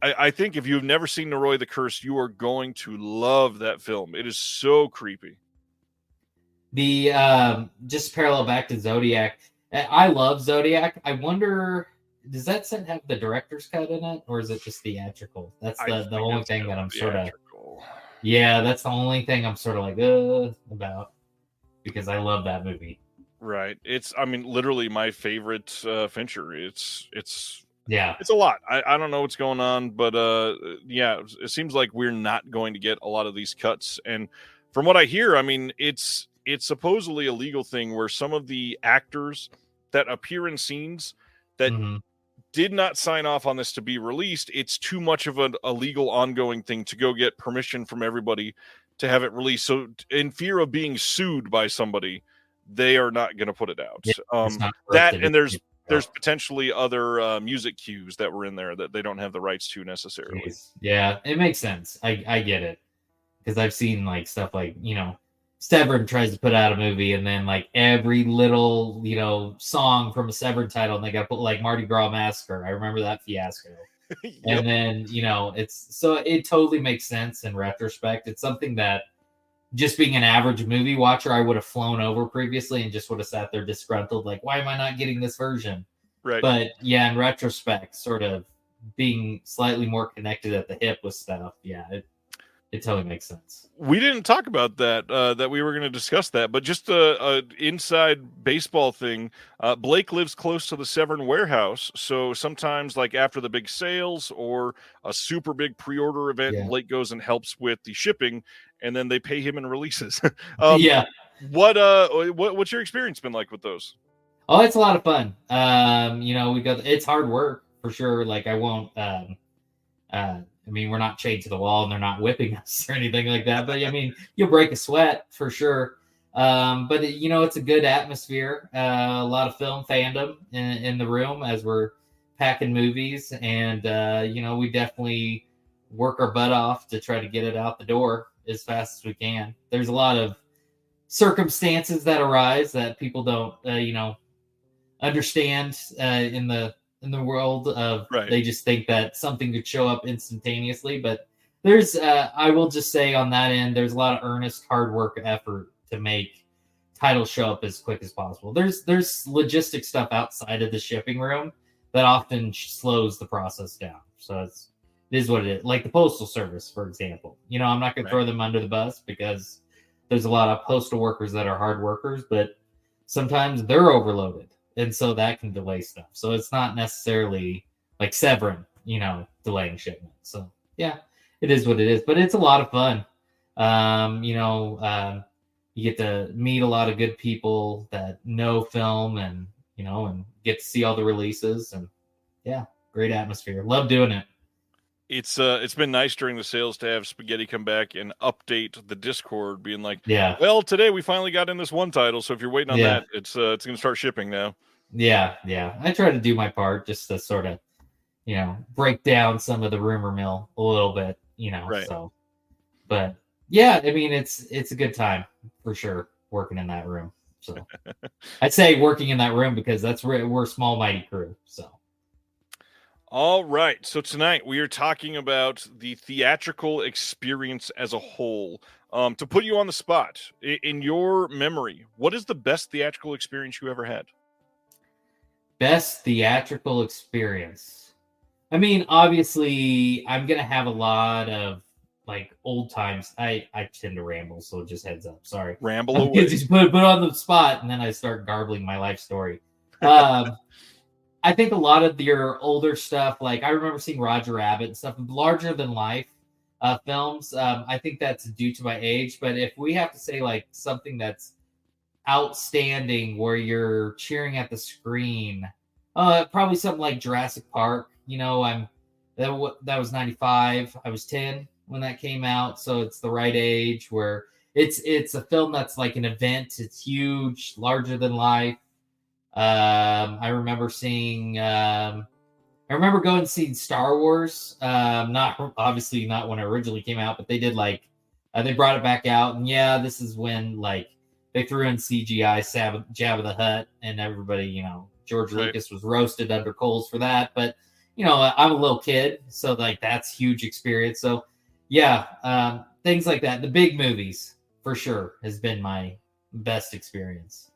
I think if you've never seen Noroi the Curse, you are going to love that film. It is so creepy. The just parallel back to Zodiac. I love Zodiac. I wonder, does that set have the director's cut in it, or is it just theatrical? That's the only thing that I'm sort of. Yeah, that's the only thing I'm sort of like about because I love that movie. Right. It's literally my favorite Fincher. It's a lot. I don't know what's going on, but it seems like we're not going to get a lot of these cuts. And from what I hear, it's supposedly a legal thing where some of the actors that appear in scenes that did not sign off on this to be released, it's too much of a legal ongoing thing to go get permission from everybody to have it released. So in fear of being sued by somebody, they are not going to put it out. There's potentially other music cues that were in there that they don't have the rights to necessarily. Jeez. Yeah, it makes sense. I get it. Because I've seen like stuff like, Severin tries to put out a movie and then like every little, song from a Severin title and they got to put like Mardi Gras Massacre. I remember that fiasco. Yep. And then, it totally makes sense in retrospect. It's something that just being an average movie watcher, I would have flown over previously and just would have sat there disgruntled, like, why am I not getting this version? Right. But yeah, in retrospect, sort of being slightly more connected at the hip with stuff, it totally makes sense. We didn't talk about that, that we were going to discuss that, but just a inside baseball thing. Blake lives close to the Severn warehouse, so sometimes, like after the big sales or a super big pre-order event, Blake goes and helps with the shipping, and then they pay him in releases. What's your experience been like with those? Oh, it's a lot of fun. It's hard work for sure. Like I won't. I mean, we're not chained to the wall and they're not whipping us or anything like that. But I mean, you'll break a sweat for sure. But it's a good atmosphere. A lot of film fandom in the room as we're packing movies, and we definitely work our butt off to try to get it out the door as fast as we can. There's a lot of circumstances that arise that people don't, understand in the world of, they just think that something could show up instantaneously. But there's, I will just say on that end, there's a lot of earnest, hard work, effort to make titles show up as quick as possible. There's logistic stuff outside of the shipping room that often slows the process down. So it is what it is. Like the postal service, for example. I'm not going to throw them under the bus because there's a lot of postal workers that are hard workers, but sometimes they're overloaded. And so that can delay stuff. So it's not necessarily like Severn, delaying shipment. So yeah, it is what it is. But it's a lot of fun. You get to meet a lot of good people that know film, and and get to see all the releases, and great atmosphere. Love doing it. It's been nice during the sales to have Spaghetti come back and update the Discord, being like, well, today we finally got in this one title, so if you're waiting on that, it's going to start shipping now. Yeah. I try to do my part just to sort of, break down some of the rumor mill a little bit, So, but yeah, I mean, it's a good time for sure working in that room. So I'd say working in that room because that's where we're a small, mighty crew. So. All right. So tonight we are talking about the theatrical experience as a whole. To put you on the spot, in your memory, what is the best theatrical experience you ever had? Best theatrical experience. I mean, obviously, I'm going to have a lot of like old times. I tend to ramble, so just heads up. Sorry. Ramble away. Just put on the spot, and then I start garbling my life story. I think a lot of your older stuff, like I remember seeing Roger Rabbit and stuff, larger than life films. I think that's due to my age. But if we have to say like something that's outstanding where you're cheering at the screen, probably something like Jurassic Park. That was 95. I was 10 when that came out, so it's the right age where it's a film that's like an event. It's huge, larger than life. I remember going and seeing Star Wars. Not obviously not when it originally came out, but they did they brought it back out, and this is when like they threw in CGI Jabba the Hutt, and everybody, George Lucas was roasted under coals for that. But I'm a little kid, so like that's huge experience. So things like that. The big movies for sure has been my best experience.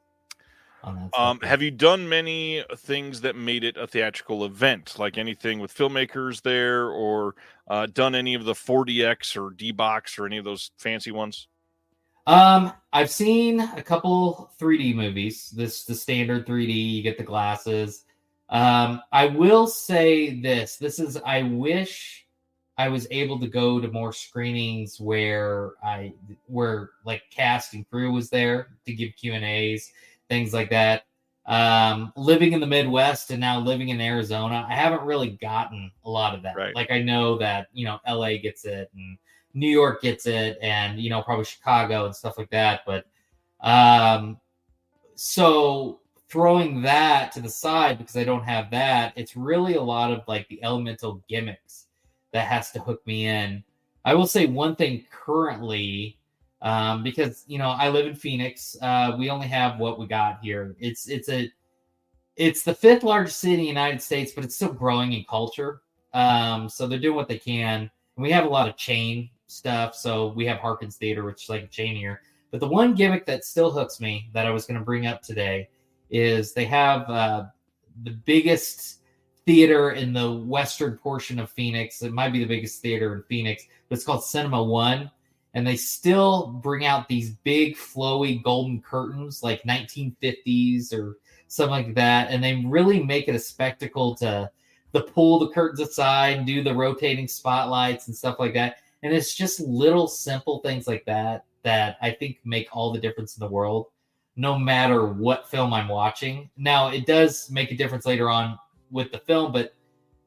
Have you done many things that made it a theatrical event, like anything with filmmakers there, or done any of the 4DX or D-Box or any of those fancy ones? I've seen a couple 3D movies. The standard 3D, you get the glasses. I will say this is, I wish I was able to go to more screenings where like cast and crew was there to give Q&As, things like that. Living in the Midwest and now living in Arizona, I haven't really gotten a lot of that. Right. Like I know that, LA gets it and New York gets it, and, probably Chicago and stuff like that. But so throwing that to the side because I don't have that, it's really a lot of like the elemental gimmicks that has to hook me in. I will say one thing currently, because I live in Phoenix. We only have what we got here. It's the 5th largest city in the United States, but it's still growing in culture. So they're doing what they can. And we have a lot of chain stuff. So we have Harkins Theater, which is like a chain here. But the one gimmick that still hooks me that I was going to bring up today is they have the biggest theater in the western portion of Phoenix. It might be the biggest theater in Phoenix, but it's called Cinema One. And they still bring out these big, flowy golden curtains like 1950s or something like that. And they really make it a spectacle to pull the curtains aside and do the rotating spotlights and stuff like that. And it's just little simple things like that that I think make all the difference in the world, no matter what film I'm watching. Now, it does make a difference later on with the film, but,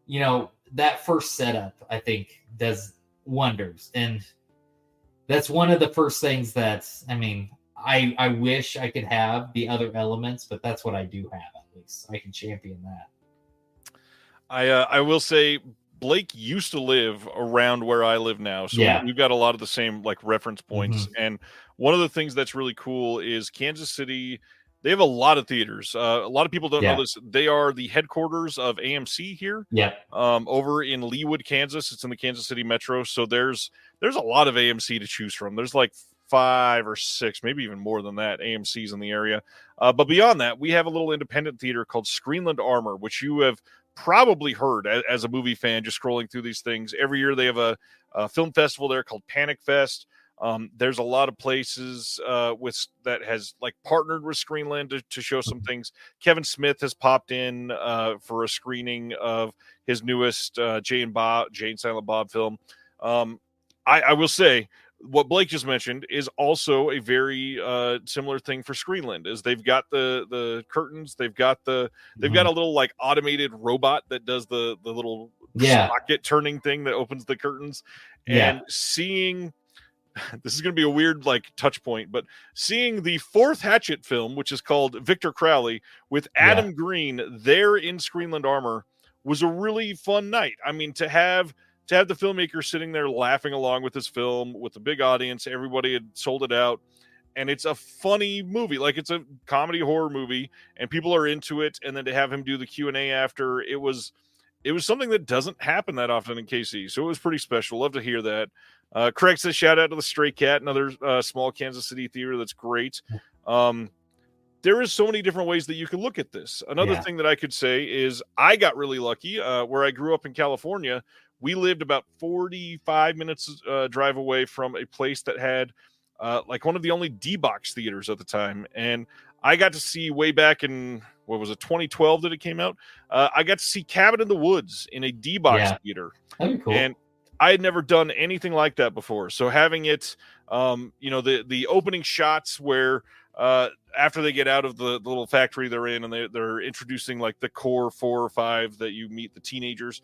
you know, that first setup, I think, does wonders. And that's one of the first things that, I mean, I wish I could have the other elements, but that's what I do have, at least. I can champion that. I will say Blake used to live around where I live now, so we've got a lot of the same like reference points. And one of the things that's really cool is Kansas City. They have a lot of theaters. A lot of people don't know this. They are the headquarters of AMC here. Over in Leawood, Kansas. It's in the Kansas City metro. So there's a lot of AMC to choose from. There's like 5 or 6, maybe even more than that, AMCs in the area. But beyond that, we have a little independent theater called Screenland Armor, which you have probably heard as a movie fan, just scrolling through these things. Every year they have a film festival there called Panic Fest. There's a lot of places that has like partnered with Screenland to show some things. Kevin Smith has popped in for a screening of his newest Jay and Silent Bob film. I will say what Blake just mentioned is also a very similar thing for Screenland. Is they've got the curtains, they've got a little like automated robot that does the little socket turning thing that opens the curtains, and seeing. This is going to be a weird like touch point, but seeing the 4th Hatchet film, which is called Victor Crowley, with Adam Green there in Screenland Armor, was a really fun night. I mean, to have the filmmaker sitting there laughing along with his film with a big audience, everybody had sold it out, and it's a funny movie, like it's a comedy horror movie, and people are into it. And then to have him do the Q&A after, it was something that doesn't happen that often in KC, so it was pretty special. Love to hear that. Craig says, shout out to the Stray Cat, another small Kansas City theater that's great. There is so many different ways that you can look at this. Another thing that I could say is I got really lucky. Where I grew up in California, we lived about 45 minutes drive away from a place that had like one of the only D-Box theaters at the time. And I got to see way back in, what was it, 2012 that it came out? I got to see Cabin in the Woods in a D-Box theater. That'd be cool. And I had never done anything like that before. So having it, the opening shots where after they get out of the little factory they're in, and they're introducing like the core 4 or 5 that you meet the teenagers.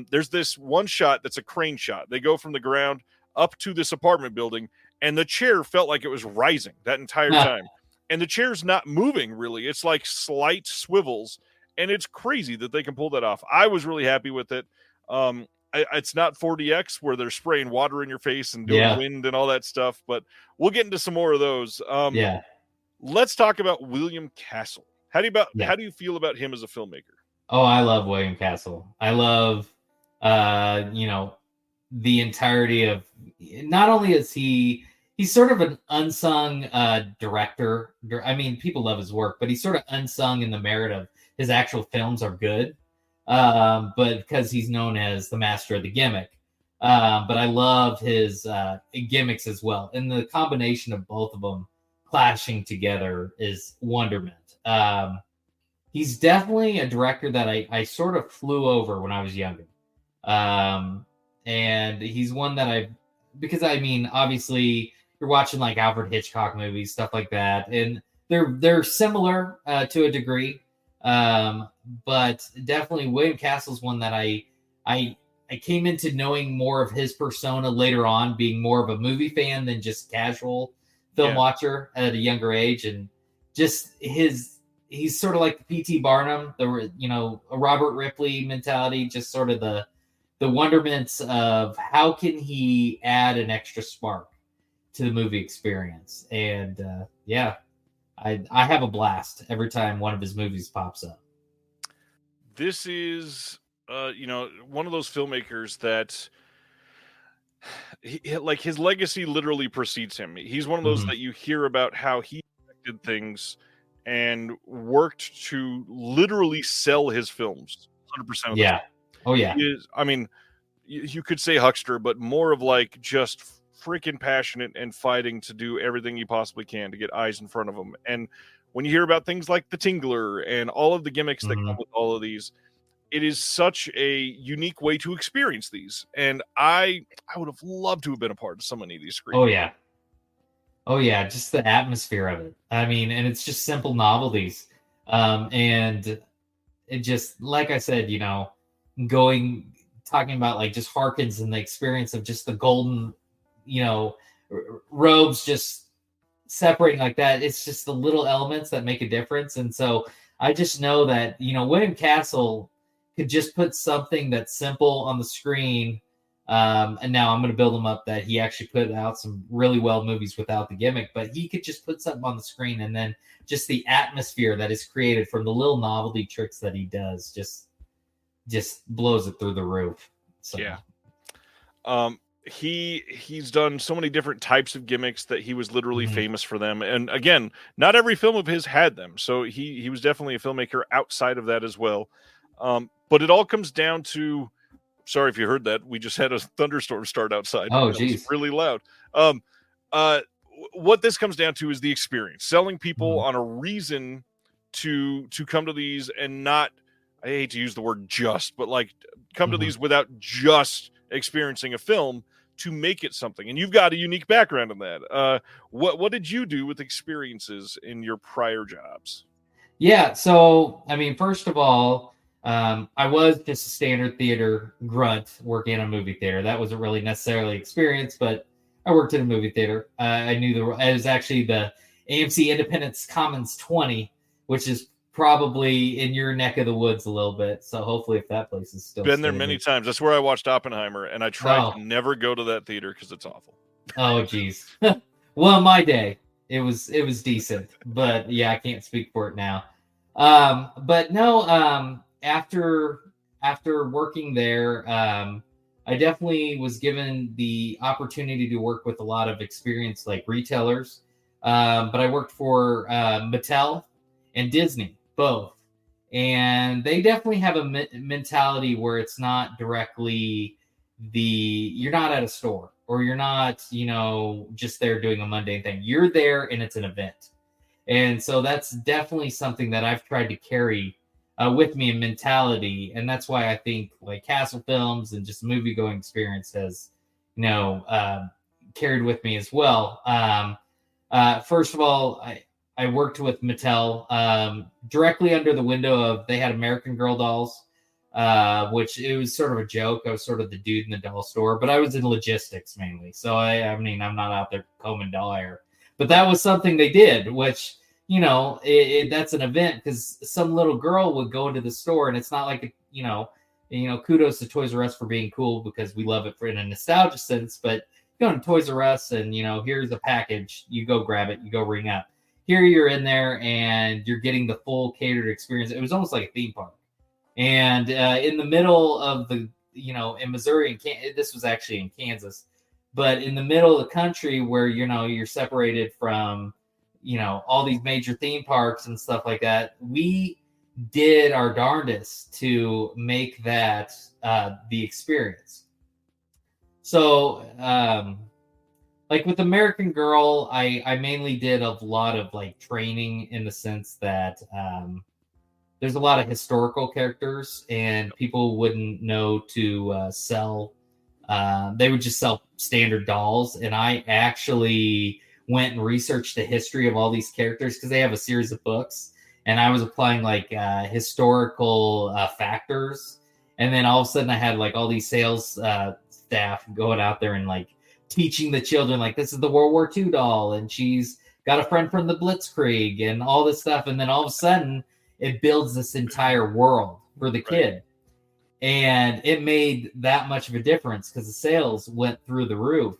There's this one shot that's a crane shot. They go from the ground up to this apartment building, and the chair felt like it was rising that entire time. And the chair's not moving really. It's like slight swivels, and it's crazy that they can pull that off. I was really happy with it. It's not 4DX where they're spraying water in your face and doing wind and all that stuff, but we'll get into some more of those. Let's talk about William Castle. How do you feel about him as a filmmaker? Oh, I love William Castle. I love, the entirety of, not only is he's sort of an unsung director. I mean, people love his work, but he's sort of unsung in the merit of his actual films are good. But because he's known as the master of the gimmick. But I love his gimmicks as well. And the combination of both of them clashing together is wonderment. He's definitely a director that I sort of flew over when I was younger. And he's one that because I mean, obviously you're watching like Alfred Hitchcock movies, stuff like that. And they're similar to a degree. But definitely William Castle's one that I came into knowing more of his persona later on, being more of a movie fan than just casual film watcher at a younger age. And just he's sort of like the P.T. Barnum, a Robert Ripley mentality, just sort of the wonderments of how can he add an extra spark to the movie experience. And I have a blast every time one of his movies pops up. This is, one of those filmmakers that, his legacy literally precedes him. He's one of those that you hear about how he did things and worked to literally sell his films 100% of the Yeah. Oh yeah. He is, I mean, you could say huckster, but more of like just freaking passionate and fighting to do everything he possibly can to get eyes in front of him. And when you hear about things like the Tingler and all of the gimmicks that come with all of these, it is such a unique way to experience these. And I would have loved to have been a part of so many of these screens. Oh yeah. Oh yeah, just the atmosphere of it. I mean, and it's just simple novelties. And it just, like I said, you know, talking about like just Harkins and the experience of just the golden, you know, robes just separating like that. It's just the little elements that make a difference. And so I just know that, you know, William Castle could just put something that's simple on the screen. And now I'm going to build him up that he actually put out some really well movies without the gimmick, but he could just put something on the screen, and then just the atmosphere that is created from the little novelty tricks that he does just blows it through the roof. So. Yeah. He's done so many different types of gimmicks that he was literally famous for them. And again, not every film of his had them. So he was definitely a filmmaker outside of that as well. But it all comes down to, sorry if you heard that, we just had a thunderstorm start outside. Oh, geez. Really loud. What this comes down to is the experience, selling people on a reason to come to these and not, I hate to use the word just, but like come to these without just experiencing a film to make it something. And you've got a unique background in that. What did you do with experiences in your prior jobs? Yeah. So, I mean, first of all, I was just a standard theater grunt working in a movie theater. That wasn't really necessarily experience, but I worked in a movie theater. I knew it was actually the AMC Independence Commons 20, which is probably in your neck of the woods a little bit. So hopefully if that place is still been there many times. That's where I watched Oppenheimer, and I tried to never go to that theater because it's awful. Oh, geez. Well, in my day, it was decent, but yeah, I can't speak for it now. But no, after working there, I definitely was given the opportunity to work with a lot of experienced like retailers. But I worked for Mattel and Disney, both. And they definitely have a mentality where it's not directly you're not at a store, or you're not, you know, just there doing a mundane thing. You're there and it's an event. And so that's definitely something that I've tried to carry with me in mentality. And that's why I think like Castle Films and just movie going experience has, you know, carried with me as well. First of all, I worked with Mattel directly under the window of, they had American Girl dolls, which it was sort of a joke. I was sort of the dude in the doll store, but I was in logistics mainly. So I mean, I'm not out there combing doll hair, but that was something they did, which, you know, that's an event because some little girl would go into the store, and it's not like, you know, kudos to Toys R Us for being cool because we love it in a nostalgia sense, but you go to Toys R Us and, you know, here's a package, you go grab it, you go ring up. Here you're in there and you're getting the full catered experience. It was almost like a theme park. And in the middle of the, you know, in Missouri, and this was actually in Kansas, but in the middle of the country where, you know, you're separated from, you know, all these major theme parks and stuff like that, we did our darndest to make that the experience. So, like with American Girl, I mainly did a lot of like training in the sense that there's a lot of historical characters and people wouldn't know to sell. They would just sell standard dolls. And I actually went and researched the history of all these characters because they have a series of books. And I was applying like historical factors. And then all of a sudden I had like all these sales staff going out there and like teaching the children, like, this is the World War II doll, and she's got a friend from the Blitzkrieg and all this stuff. And then all of a sudden it builds this entire world for the kid. And it made that much of a difference because the sales went through the roof.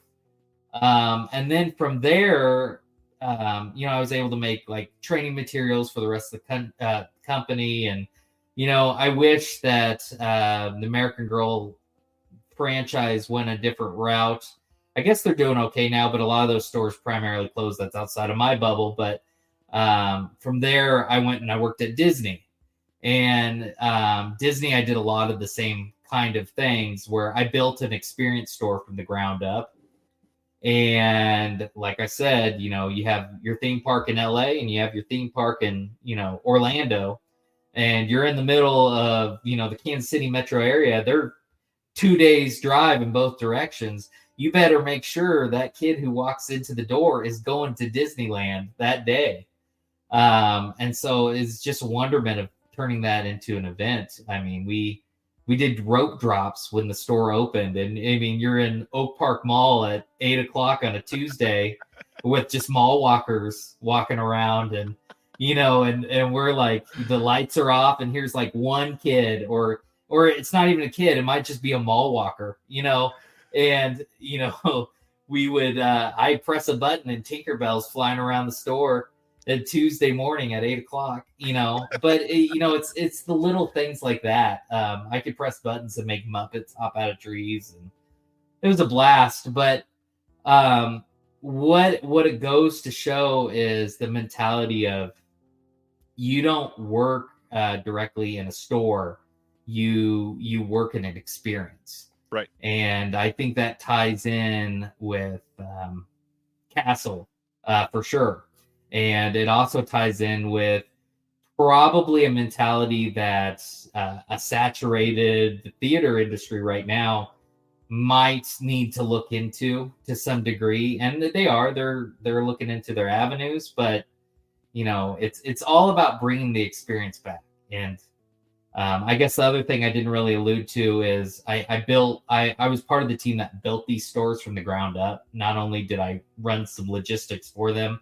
And then from there, you know, I was able to make like training materials for the rest of the company. And, you know, I wish that the American Girl franchise went a different route. I guess they're doing okay now, but a lot of those stores primarily closed. That's outside of my bubble. But from there, I went and I worked at Disney. And Disney, I did a lot of the same kind of things where I built an experience store from the ground up. And like I said, you know, you have your theme park in LA and you have your theme park in, you know, Orlando, and you're in the middle of, you know, the Kansas City metro area. They're 2 days drive in both directions. You better make sure that kid who walks into the door is going to Disneyland that day. And so it's just wonderment of turning that into an event. I mean, we did rope drops when the store opened, and I mean, you're in Oak Park Mall at 8:00 on a Tuesday with just mall walkers walking around, and you know, and we're like, the lights are off, and here's like one kid, or it's not even a kid, it might just be a mall walker, you know, and you know, we would I'd press a button and Tinkerbell's flying around the store a Tuesday morning at 8:00, you know, but you know, it's the little things like that. I could press buttons and make Muppets hop out of trees, and it was a blast. But what it goes to show is the mentality of, you don't work directly in a store, you work in an experience, right? And I think that ties in with Castle for sure. And it also ties in with probably a mentality that a saturated theater industry right now might need to look into to some degree. And they're looking into their avenues, but you know, it's all about bringing the experience back. And I guess the other thing I didn't really allude to is I was part of the team that built these stores from the ground up. Not only did I run some logistics for them,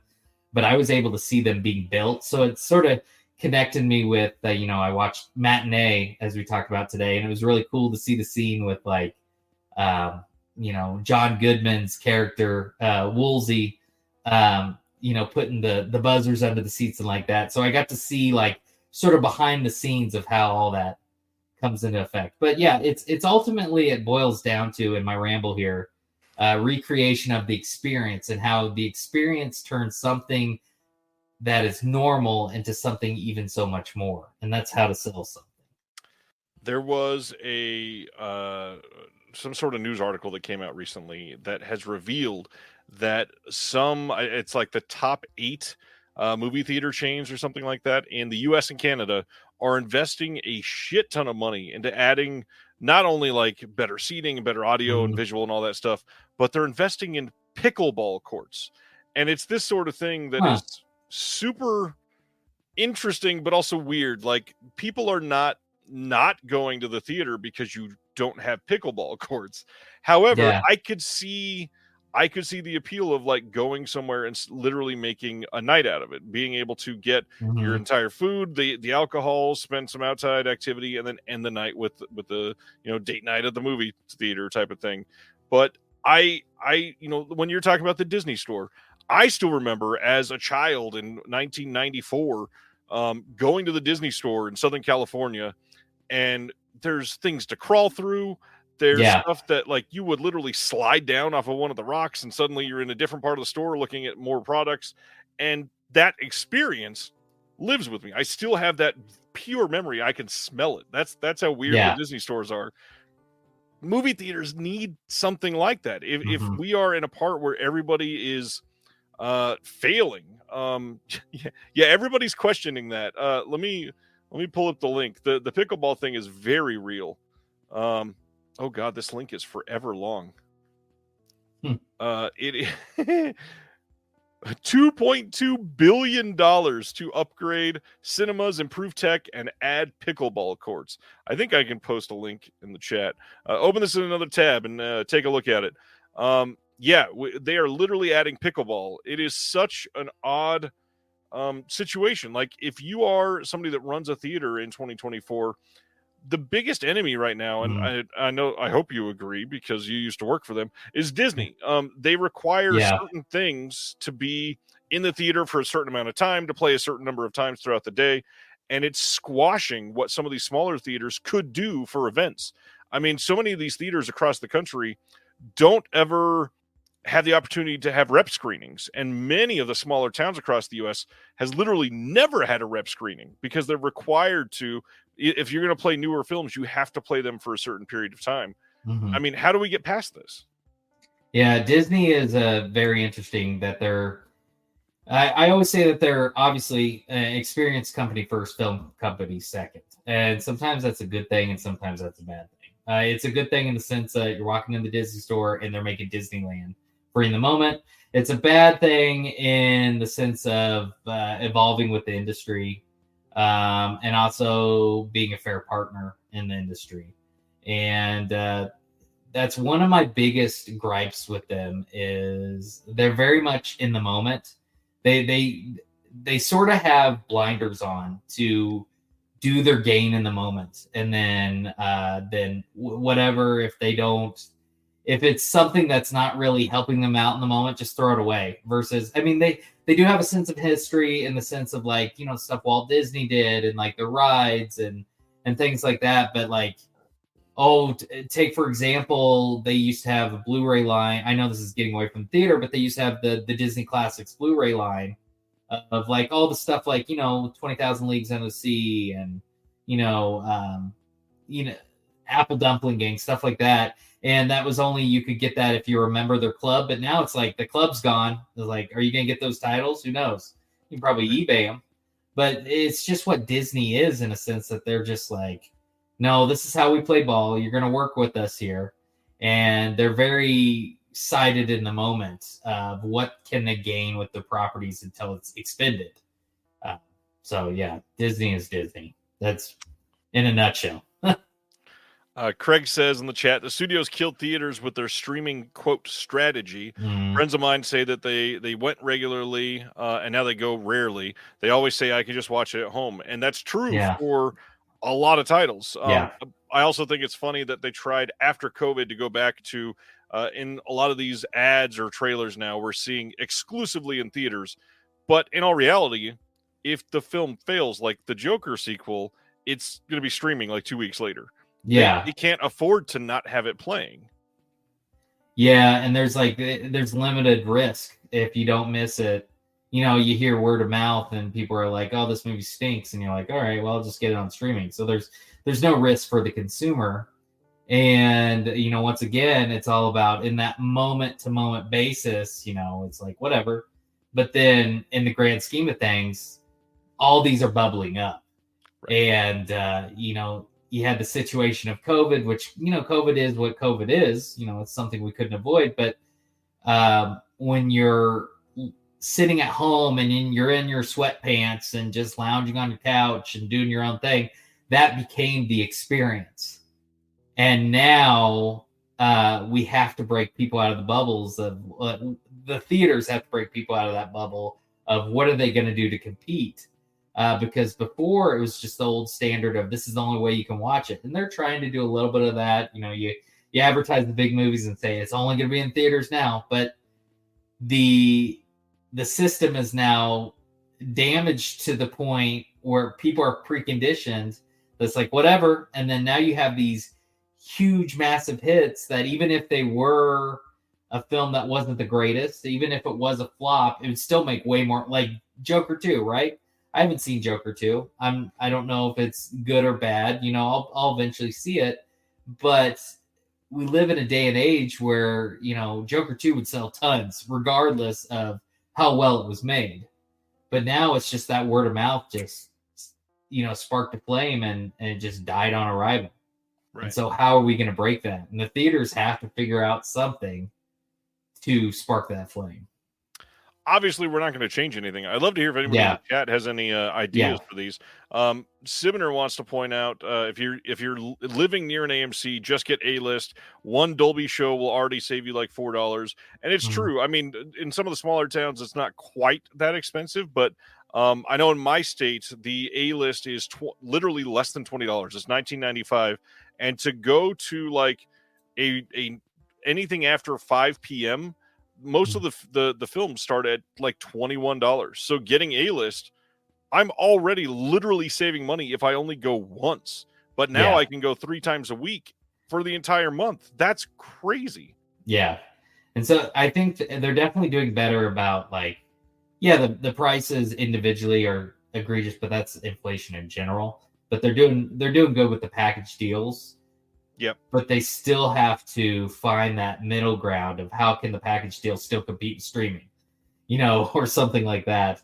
but I was able to see them being built. So it sort of connected me with, you know, I watched Matinee, as we talked about today, and it was really cool to see the scene with like, you know, John Goodman's character, Woolsey, you know, putting the buzzers under the seats and like that. So I got to see like sort of behind the scenes of how all that comes into effect. But yeah, it's ultimately, it boils down to, in my ramble here, recreation of the experience, and how the experience turns something that is normal into something even so much more. And that's how to sell something. There was some sort of news article that came out recently that has revealed that it's like the top 8 movie theater chains or something like that in the US and Canada are investing a shit ton of money into adding not only like better seating and better audio and visual and all that stuff, but they're investing in pickleball courts. And it's this sort of thing that is super interesting, but also weird. Like, people are not going to the theater because you don't have pickleball courts. However, I could see the appeal of like going somewhere and literally making a night out of it, being able to get your entire food, the alcohol, spend some outside activity, and then end the night with the, you know, date night at the movie theater type of thing. But I you know, when you're talking about the Disney store, I still remember as a child in 1994 going to the Disney store in Southern California, and there's things to crawl through. There's stuff that like you would literally slide down off of one of the rocks and suddenly you're in a different part of the store looking at more products. And that experience lives with me. I still have that pure memory. I can smell it. That's how weird the Disney stores are. Movie theaters need something like that. If we are in a part where everybody is failing, everybody's questioning that. Let me pull up the link. The pickleball thing is very real. Oh God, this link is forever long. It $2.2 billion to upgrade cinemas, improve tech, and add pickleball courts. I think I can post a link in the chat. Open this in another tab and take a look at it. They are literally adding pickleball. It is such an odd situation. Like, if you are somebody that runs a theater in 2024, the biggest enemy right now, and I hope you agree because you used to work for them, is Disney. They require certain things to be in the theater for a certain amount of time, to play a certain number of times throughout the day, and it's squashing what some of these smaller theaters could do for events. I mean, so many of these theaters across the country don't ever have the opportunity to have rep screenings, and many of the smaller towns across the U.S. has literally never had a rep screening because they're required to. If you're going to play newer films, you have to play them for a certain period of time. Mhm. I mean, how do we get past this? Yeah, Disney is very interesting that they're. I always say that they're obviously an experienced company first, film company second, and sometimes that's a good thing, and sometimes that's a bad thing. It's a good thing in the sense that you're walking in the Disney store and they're making Disneyland for in the moment. It's a bad thing in the sense of evolving with the industry, and also being a fair partner in the industry, and that's one of my biggest gripes with them is they're very much in the moment. They sort of have blinders on to do their gain in the moment, and then whatever, if it's something that's not really helping them out in the moment, just throw it away. Versus, I mean, they do have a sense of history in the sense of like, you know, stuff Walt Disney did and like the rides and things like that, but like, take for example, they used to have a Blu-ray line. I know this is getting away from theater, but they used to have the Disney Classics Blu-ray line of like all the stuff like, you know, 20,000 Leagues Under the Sea and you know Apple Dumpling Gang, stuff like that. And that was only, you could get that if you were a member of their club. But now it's like the club's gone. It's like, are you gonna get those titles? Who knows? You can probably eBay them. But it's just what Disney is in a sense that they're just like, no, this is how we play ball. You're going to work with us here. And they're very sighted in the moment of what can they gain with the properties until it's expended. So, yeah, Disney is Disney. That's in a nutshell. Craig says in the chat, the studios killed theaters with their streaming, quote, strategy. Friends of mine say that they went regularly and now they go rarely. They always say, I can just watch it at home. And that's true for a lot of titles. I also think it's funny that they tried after COVID to go back to, in a lot of these ads or trailers now, we're seeing exclusively in theaters. But in all reality, if the film fails, like the Joker sequel, it's going to be streaming like 2 weeks later. Yeah. They can't afford to not have it playing. Yeah, and there's limited risk if you don't miss it. You know, you hear word of mouth and people are like, oh, this movie stinks. And you're like, all right, well, I'll just get it on streaming. So there's no risk for the consumer. And, you know, once again, it's all about in that moment to moment basis, you know, it's like whatever. But then in the grand scheme of things, all these are bubbling up. Right. And, you know, you had the situation of COVID, which, you know, COVID is what COVID is. You know, it's something we couldn't avoid. But when you're sitting at home and you're in your sweatpants and just lounging on your couch and doing your own thing, that became the experience. And now we have to break people out of the bubbles of the theaters have to break people out of that bubble of what are they going to do to compete? Because before it was just the old standard of this is the only way you can watch it. And they're trying to do a little bit of that. You know, you advertise the big movies and say it's only going to be in theaters now, but the system is now damaged to the point where people are preconditioned. That's like whatever. And then now you have these huge, massive hits that even if they were a film that wasn't the greatest, even if it was a flop, it would still make way more, like Joker 2, right? I haven't seen Joker 2. I don't know if it's good or bad. You know, I'll eventually see it. But we live in a day and age where, you know, Joker 2 would sell tons regardless of how well it was made. But now it's just that word of mouth just, you know, sparked a flame and it just died on arrival. Right. And so how are we going to break that? And the theaters have to figure out something to spark that flame. Obviously, we're not going to change anything. I'd love to hear if anybody in the chat has any ideas for these. Sibner wants to point out if you're living near an AMC, just get A-list. One Dolby show will already save you like $4, and it's true. I mean, in some of the smaller towns, it's not quite that expensive, but I know in my state the A-list is literally less than $20. It's $19.95, and to go to like a anything after 5 p.m. most of the films start at like $21. So getting A-list, I'm already literally saving money if I only go once. But now I can go 3 times a week for the entire month. That's crazy. Yeah. And so I think they're definitely doing better about like, yeah, the prices individually are egregious, but that's inflation in general. But they're doing good with the package deals. Yep. But they still have to find that middle ground of how can the package deal still compete with streaming, or something like that.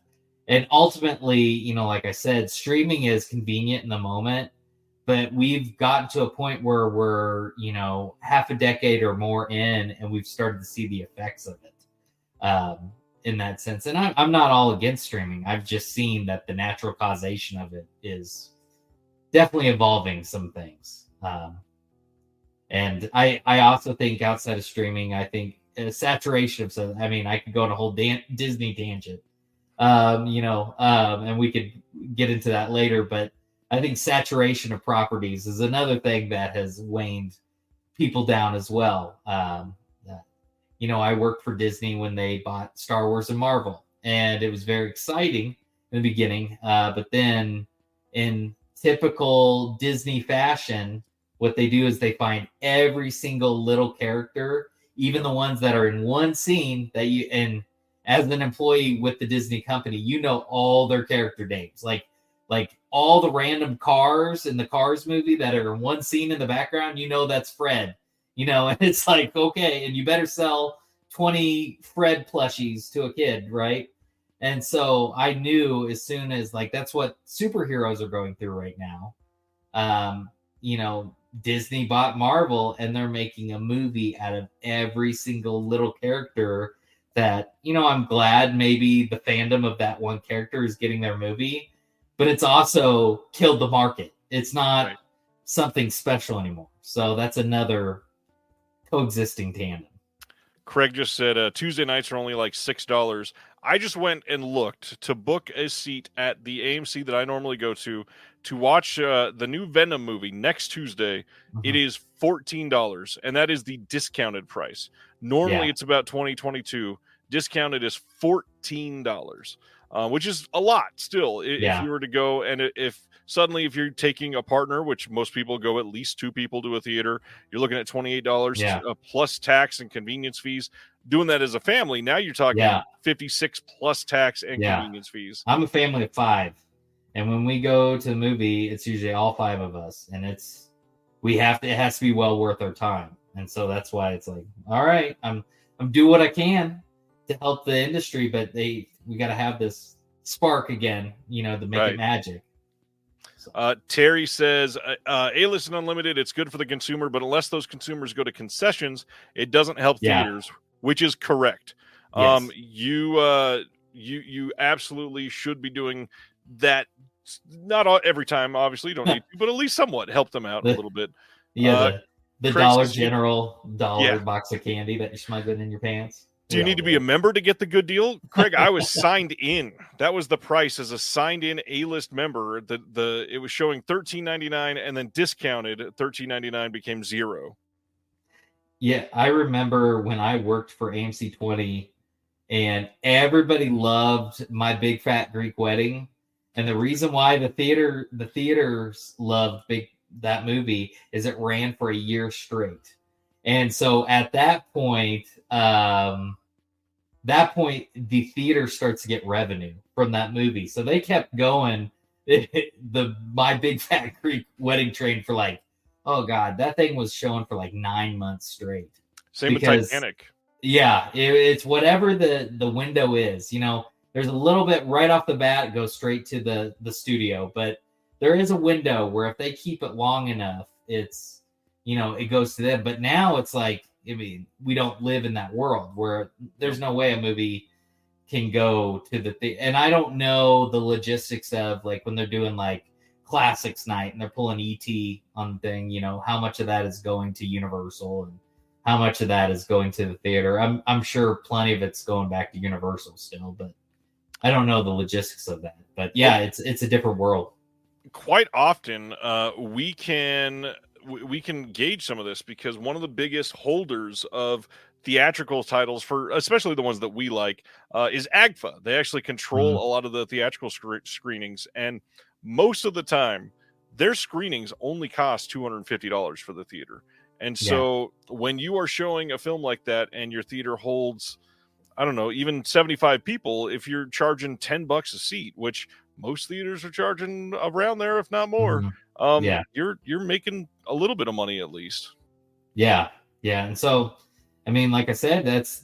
And ultimately, like I said, streaming is convenient in the moment, but we've gotten to a point where we're, half a decade or more in, and we've started to see the effects of it. In that sense. And I'm not all against streaming. I've just seen that the natural causation of it is definitely evolving some things. And I also think outside of streaming, I think saturation of something. I mean, I could go on a whole Disney tangent, and we could get into that later. But I think saturation of properties is another thing that has waned people down as well. I worked for Disney when they bought Star Wars and Marvel, and it was very exciting in the beginning. But then, in typical Disney fashion, what they do is they find every single little character, even the ones that are in one scene that you, and as an employee with the Disney company, all their character names, like all the random cars in the Cars movie that are in one scene in the background, that's Fred, and it's like, okay, and you better sell 20 Fred plushies to a kid, right? And so I knew as soon as, like, that's what superheroes are going through right now. Disney bought Marvel, and they're making a movie out of every single little character that, I'm glad maybe the fandom of that one character is getting their movie, but it's also killed the market. It's not something special anymore. So that's another coexisting tandem. Craig just said Tuesday nights are only like $6. I just went and looked to book a seat at the AMC that I normally go to watch the new Venom movie next Tuesday. Mm-hmm. It is $14, and that is the discounted price. Normally it's about $22. Discounted is $14, which is a lot still. If you were to go, and if you're taking a partner, which most people go at least 2 people to a theater, you're looking at $28 plus tax and convenience fees. Doing that as a family, now you're talking $56 plus tax and convenience fees. I'm a family of 5, and when we go to the movie, it's usually all 5 of us, and it has to be well worth our time. And so that's why it's like, all right, I'm doing what I can to help the industry, but we got to have this spark again, to make it magic. Terry says, A-List and Unlimited, it's good for the consumer, but unless those consumers go to concessions, it doesn't help theaters, which is correct. Yes. You absolutely should be doing that. Not every time, obviously, you don't need to, but at least somewhat help them out a little bit. The Dollar General box of candy that you're smuggling in your pants. Do you need to be a member to get the good deal? Craig, I was signed in. That was the price as a signed-in A-List member. It was showing $13.99, and then discounted $13.99 became $0. Yeah, I remember when I worked for AMC 20, and everybody loved My Big Fat Greek Wedding. And the reason why the theaters loved that movie is it ran for a year straight. And so at that point, the theater starts to get revenue from that movie. So they kept going the My Big Fat Greek Wedding train for like, oh God, that thing was showing for like 9 months straight. Same with Titanic. Yeah, it's whatever the window is. There's a little bit right off the bat, it goes straight to the studio, but there is a window where if they keep it long enough, it's, it goes to them. But now it's like, we don't live in that world where there's no way a movie can go to the and I don't know the logistics of like when they're doing like classics night and they're pulling ET on the thing, how much of that is going to Universal and how much of that is going to the theater. I'm sure plenty of it's going back to Universal still, but I don't know the logistics of that. But yeah, it's a different world. Quite often, we can gauge some of this because one of the biggest holders of theatrical titles, for especially the ones that we like, is AGFA. They actually control a lot of the theatrical screenings, and most of the time their screenings only cost $250 for the theater. And so when you are showing a film like that and your theater holds, I don't know, even 75 people, if you're charging $10 a seat, which most theaters are charging around there, if not more, you're making a little bit of money at least. Yeah. And so, I mean, like I said, that's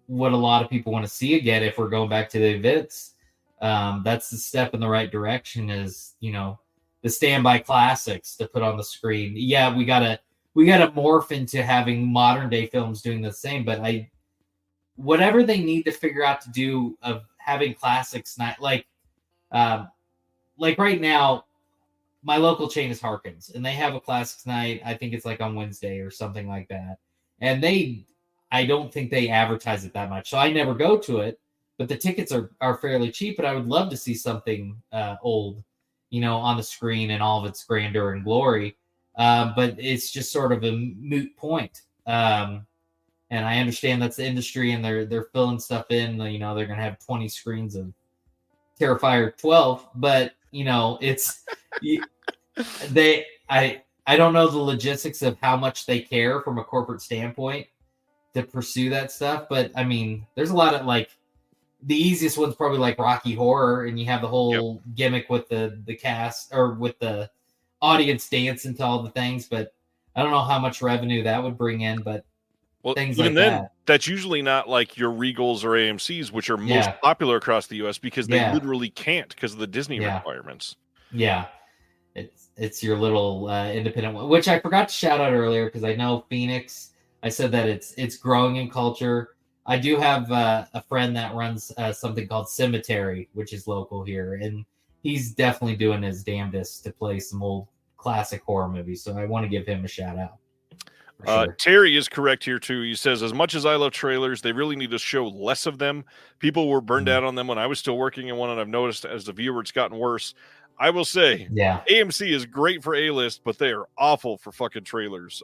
what a lot of people want to see again. If we're going back to the events, that's the step in the right direction. Is the standby classics to put on the screen. Yeah, we gotta morph into having modern day films doing the same. But whatever they need to figure out to do of having classics, not like right now, my local chain is Harkins, and they have a classics night. I think it's like on Wednesday or something like that. And I don't think they advertise it that much, so I never go to it. But the tickets are fairly cheap, and I would love to see something old, on the screen in all of its grandeur and glory. But it's just sort of a moot point. And I understand that's the industry, and they're filling stuff in. They're going to have 20 screens of Terrifier 12, but it's I don't know the logistics of how much they care from a corporate standpoint to pursue that stuff. But I mean, there's a lot of the easiest one's probably like Rocky Horror, and you have the whole gimmick with the cast or with the audience dancing to all the things. But I don't know how much revenue that would bring in. But things even like then, that's usually not like your Regals or AMCs, which are most popular across the U.S. because they literally can't because of the Disney requirements. Yeah, it's your little independent one, which I forgot to shout out earlier because I know Phoenix. I said that it's growing in culture. I do have a friend that runs something called Cemetery, which is local here, and he's definitely doing his damnedest to play some old classic horror movies. So I want to give him a shout out. Sure. Terry is correct here too. He says, as much as I love trailers, they really need to show less of them. People were burned out on them when I was still working in one, and I've noticed as the viewer, it's gotten worse. I will say, AMC is great for A-list, but they are awful for fucking trailers.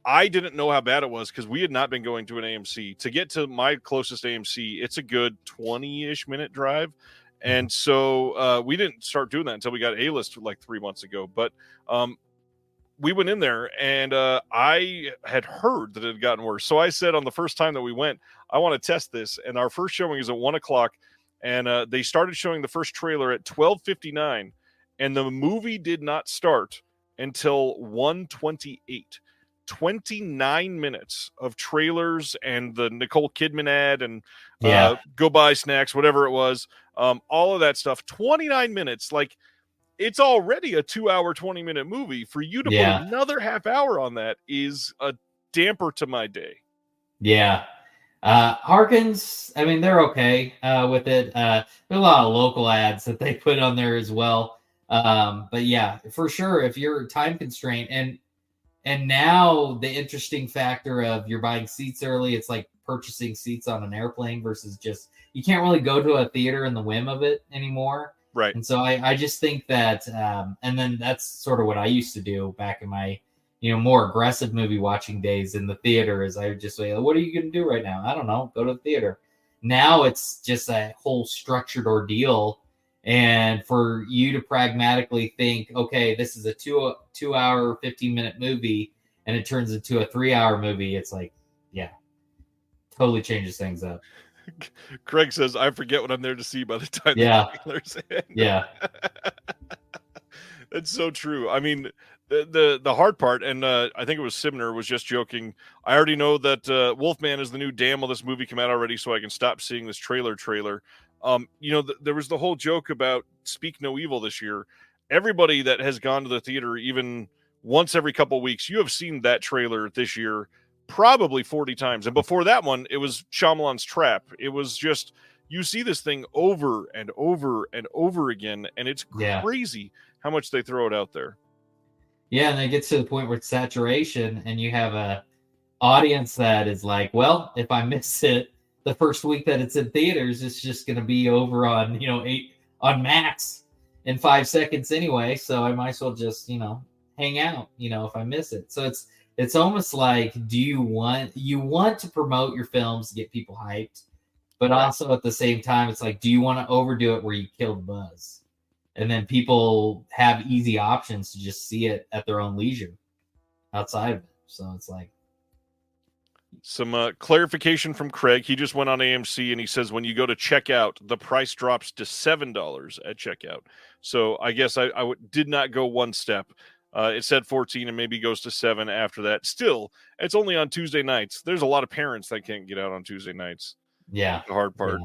I didn't know how bad it was because we had not been going to an AMC. To get to my closest AMC, it's a good 20-ish minute drive. And so we didn't start doing that until we got A-list like 3 months ago. But we went in there, and I had heard that it had gotten worse. So I said on the first time that we went, I want to test this. And our first showing is at 1 o'clock. And they started showing the first trailer at 12:59. And the movie did not start until 1:28. 29 minutes of trailers and the Nicole Kidman ad and go buy snacks, whatever it was. All of that stuff. 29 minutes. Like, it's already a 2-hour, 20-minute movie. For you to put another half hour on that is a damper to my day. Yeah. Harkins, I mean, they're okay with it. There are a lot of local ads that they put on there as well. But yeah, for sure, if you're time constrained, and now the interesting factor of you're buying seats early, it's like purchasing seats on an airplane versus just, you can't really go to a theater in the whim of it anymore. Right. And so I just think that, and then that's sort of what I used to do back in my, more aggressive movie watching days in the theater, is I would just say, what are you going to do right now? I don't know. Go to the theater. Now it's just a whole structured ordeal. And for you to pragmatically think, okay, this is a 2 hour, 15-minute movie, and it turns into a 3-hour movie, it's like, totally changes things up. Craig says, I forget what I'm there to see by the time the trailers end. Yeah. That's so true. I mean, the hard part, and I think it was Simner was just joking, I already know that Wolfman is the new damn. Will this movie come out already so I can stop seeing this trailer? There was the whole joke about Speak No Evil this year. Everybody that has gone to the theater even once every couple of weeks, you have seen that trailer this year probably 40 times. And before that one, it was Shyamalan's Trap. It was just, you see this thing over and over and over again, and it's crazy how much they throw it out there. Yeah, and it gets to the point where it's saturation, and you have a audience that is like, well, if I miss it the first week that it's in theaters, it's just going to be over on, 8 on Max in 5 seconds anyway. So I might as well just, hang out, if I miss it. So it's almost like, do you want to promote your films, get people hyped, but also at the same time, it's like, do you want to overdo it where you kill the buzz? And then people have easy options to just see it at their own leisure. outside of it. So it's like some clarification from Craig. He just went on AMC and he says when you go to checkout, the price drops to $7 at checkout. So I guess I did not go one step. It said 14 and maybe goes to 7 after that. Still, it's only on Tuesday nights. There's a lot of parents that can't get out on Tuesday nights. Yeah, the hard part.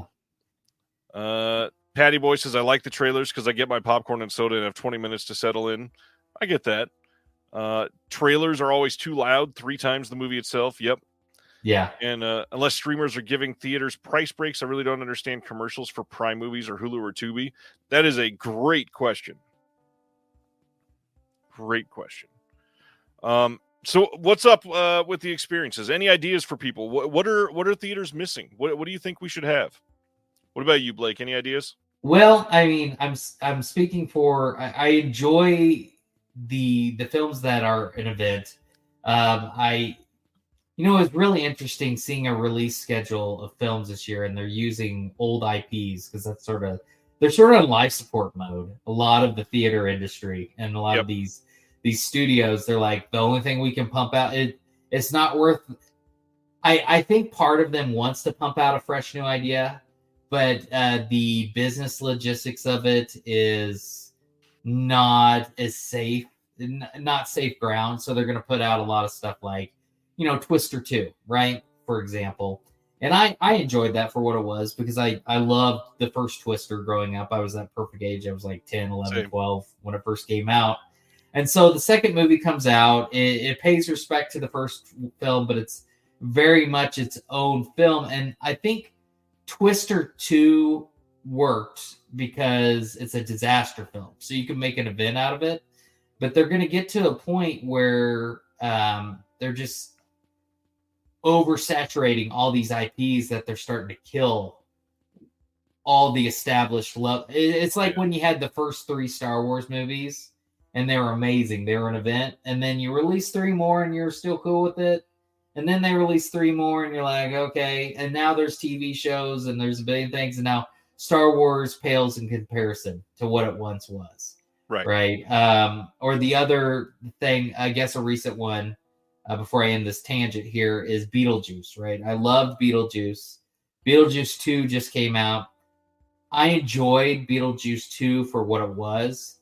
Yeah. Patty Boy says I like the trailers because I get my popcorn and soda and have 20 minutes to settle in. I get that. Trailers are always too loud, 3 times the movie itself. Yep. Yeah. And unless streamers are giving theaters price breaks, I really don't understand commercials for Prime Movies or Hulu or Tubi. That is a great question. Great question. So what's up with the experiences? Any ideas for people? What are theaters missing? What do you think we should have? What about you, Blake? Any ideas? Well, I mean, I'm speaking for. I enjoy the films that are an event. It was really interesting seeing a release schedule of films this year, and they're using old IPs because they're sort of in life support mode. A lot of the theater industry and a lot of these studios, they're like, the only thing we can pump out, it's not worth. I think part of them wants to pump out a fresh new idea, but the business logistics of it is not as safe, not safe ground. So they're going to put out a lot of stuff like, Twister 2, right? For example. And I enjoyed that for what it was because I loved the first Twister growing up. I was that perfect age. I was like 10, 11, Same. 12 when it first came out. And so the second movie comes out. It pays respect to the first film, but it's very much its own film. And I think Twister 2 worked because it's a disaster film. So you can make an event out of it. But they're going to get to a point where they're just oversaturating all these IPs that they're starting to kill all the established love. It's like when you had the first 3 Star Wars movies and they were amazing. They were an event. And then you release 3 more and you're still cool with it. And then they release 3 more and you're like, okay. And now there's TV shows and there's a billion things. And now Star Wars pales in comparison to what it once was. Right. Or the other thing, I guess a recent one, before I end this tangent here, is Beetlejuice, right? I loved Beetlejuice. Beetlejuice 2 just came out. I enjoyed Beetlejuice 2 for what it was,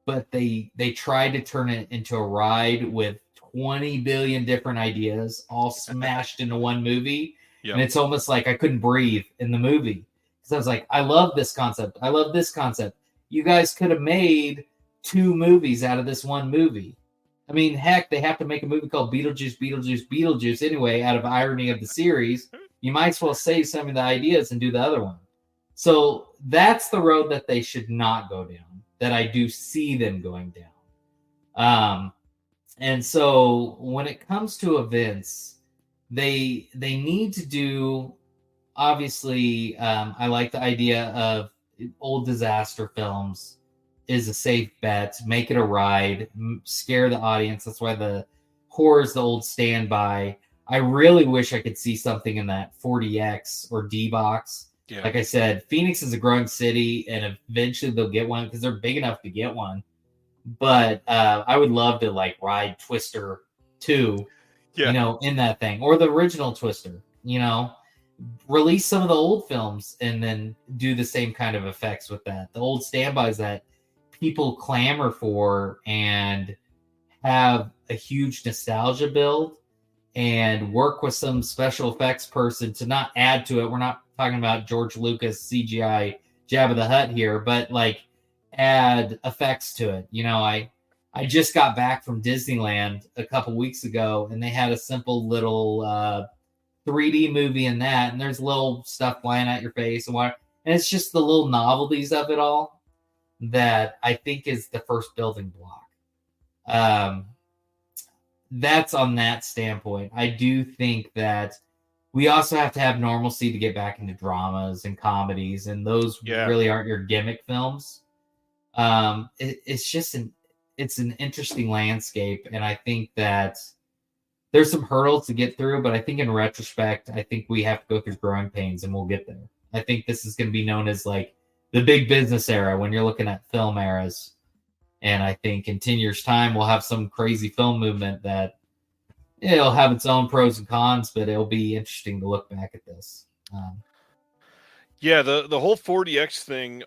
but they tried to turn it into a ride with 20 billion different ideas all smashed into one movie. Yep. And it's almost like I couldn't breathe in the movie. Because I was like, I love this concept. I love this concept. You guys could have made 2 movies out of this one movie. I mean, heck, they have to make a movie called Beetlejuice anyway, out of irony of the series. You might as well save some of the ideas and do the other one. So that's the road that they should not go down, that I do see them going down. And so when it comes to events, they need to do, obviously, I like the idea of old disaster films is a safe bet. Make it a ride, scare the audience. That's why the horror is the old standby. I really wish I could see something in that 40X or D box. Yeah. Like I said, Phoenix is a growing city, and eventually they'll get one because they're big enough to get one. But I would love to ride Twister 2, in that thing, or the original Twister. Release some of the old films and then do the same kind of effects with that. The old standbys that people clamor for and have a huge nostalgia build, and work with some special effects person to not add to it. We're not talking about George Lucas CGI Jabba the Hutt here, but add effects to it. I just got back from Disneyland a couple weeks ago, and they had a simple little 3D movie in that, and there's little stuff flying at your face and it's just the little novelties of it all that I think is the first building block. That's on that standpoint. I do think that we also have to have normalcy to get back into dramas and comedies, and those really aren't your gimmick films. It's an interesting landscape, and I think that there's some hurdles to get through, but I think in retrospect, I think we have to go through growing pains, and we'll get there. I think this is going to be known as the big business era when you're looking at film eras. And I think in 10 years' time, we'll have some crazy film movement that it'll have its own pros and cons, but it'll be interesting to look back at this. Yeah, the whole 4DX thing,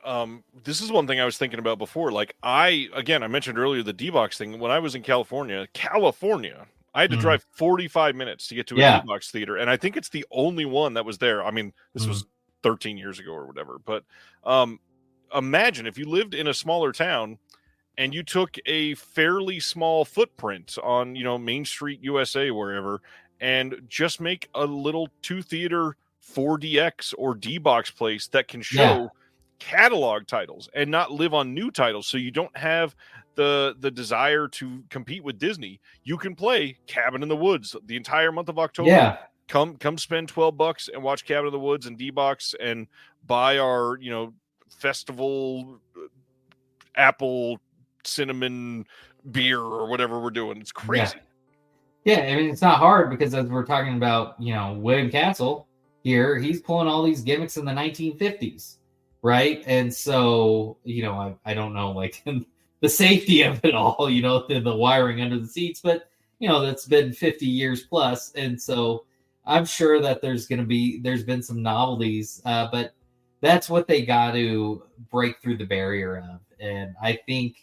this is one thing I was thinking about before. Like I mentioned earlier the D-Box thing. When I was in California, I had to drive 45 minutes to get to a D-Box theater, and I think it's the only one that was there. I mean, this was 13 years ago or whatever, but imagine if you lived in a smaller town and you took a fairly small footprint on, Main Street, USA, wherever, and just make a little 2-theater 4DX or D-Box place that can show catalog titles and not live on new titles. So you don't have the desire to compete with Disney. You can play Cabin in the Woods the entire month of October. Yeah. Come spend $12 and watch Cabin in the Woods and D-Box and buy our, festival apple cinnamon beer or whatever we're doing. It's crazy. Yeah, I mean, it's not hard because as we're talking about, William Castle here, he's pulling all these gimmicks in the 1950s, right? And so, I don't know, like, the safety of it all, the wiring under the seats, but, that's been 50 years plus. And so I'm sure that there's been some novelties, but that's what they got to break through the barrier of. And I think,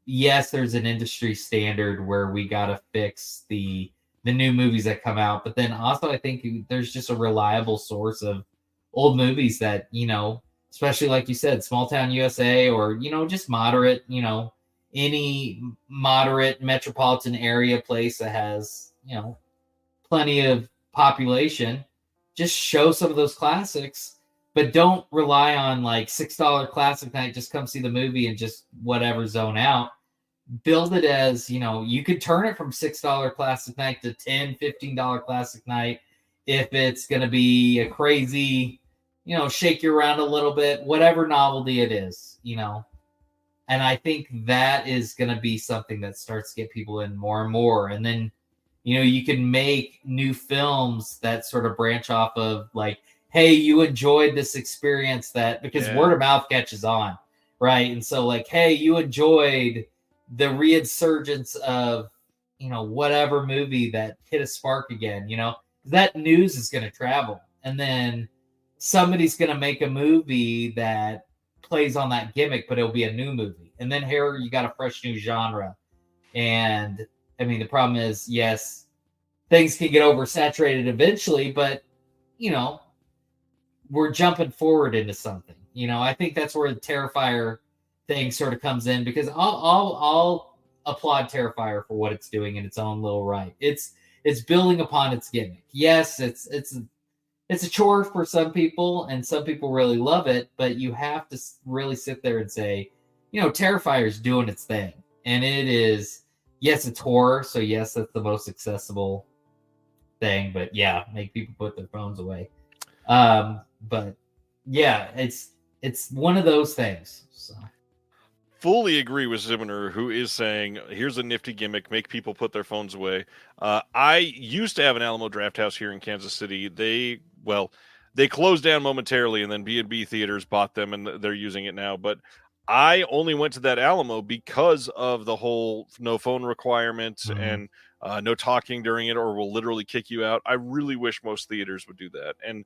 yes, there's an industry standard where we got to fix the new movies that come out. But then also I think there's just a reliable source of old movies that, especially like you said, Small Town USA or, just moderate, any moderate metropolitan area place that has, plenty of population, just show some of those classics, but don't rely on like $6 classic night. Just come see the movie and just whatever zone out. Build it as, you could turn it from $6 classic night to $10, $15 classic night. If it's going to be a crazy, shake you around a little bit, whatever novelty it is, and I think that is going to be something that starts to get people in more and more. And then, you can make new films that sort of branch off of like, hey, you enjoyed this experience because word of mouth catches on. Right. And so like, hey, you enjoyed the reinsurgence of, whatever movie that hit a spark again, that news is going to travel. And then somebody's going to make a movie that plays on that gimmick, but it'll be a new movie. And then here you got a fresh new genre. And I mean, the problem is, yes, things can get oversaturated eventually, but, we're jumping forward into something. I think that's where the Terrifier thing sort of comes in, because I'll applaud Terrifier for what it's doing in its own little right. It's building upon its gimmick. Yes, it's a chore for some people, and some people really love it, but you have to really sit there and say, Terrifier is doing its thing. And it is, yes, it's horror, so yes, that's the most accessible thing, but yeah, make people put their phones away. But yeah, it's one of those things. So. Fully agree with Zimmer, who is saying, here's a nifty gimmick, make people put their phones away. I used to have an Alamo Drafthouse here in Kansas City. They closed down momentarily, and then B&B Theaters bought them, and they're using it now. But I only went to that Alamo because of the whole no phone requirements and no talking during it, or we'll literally kick you out. I really wish most theaters would do that. And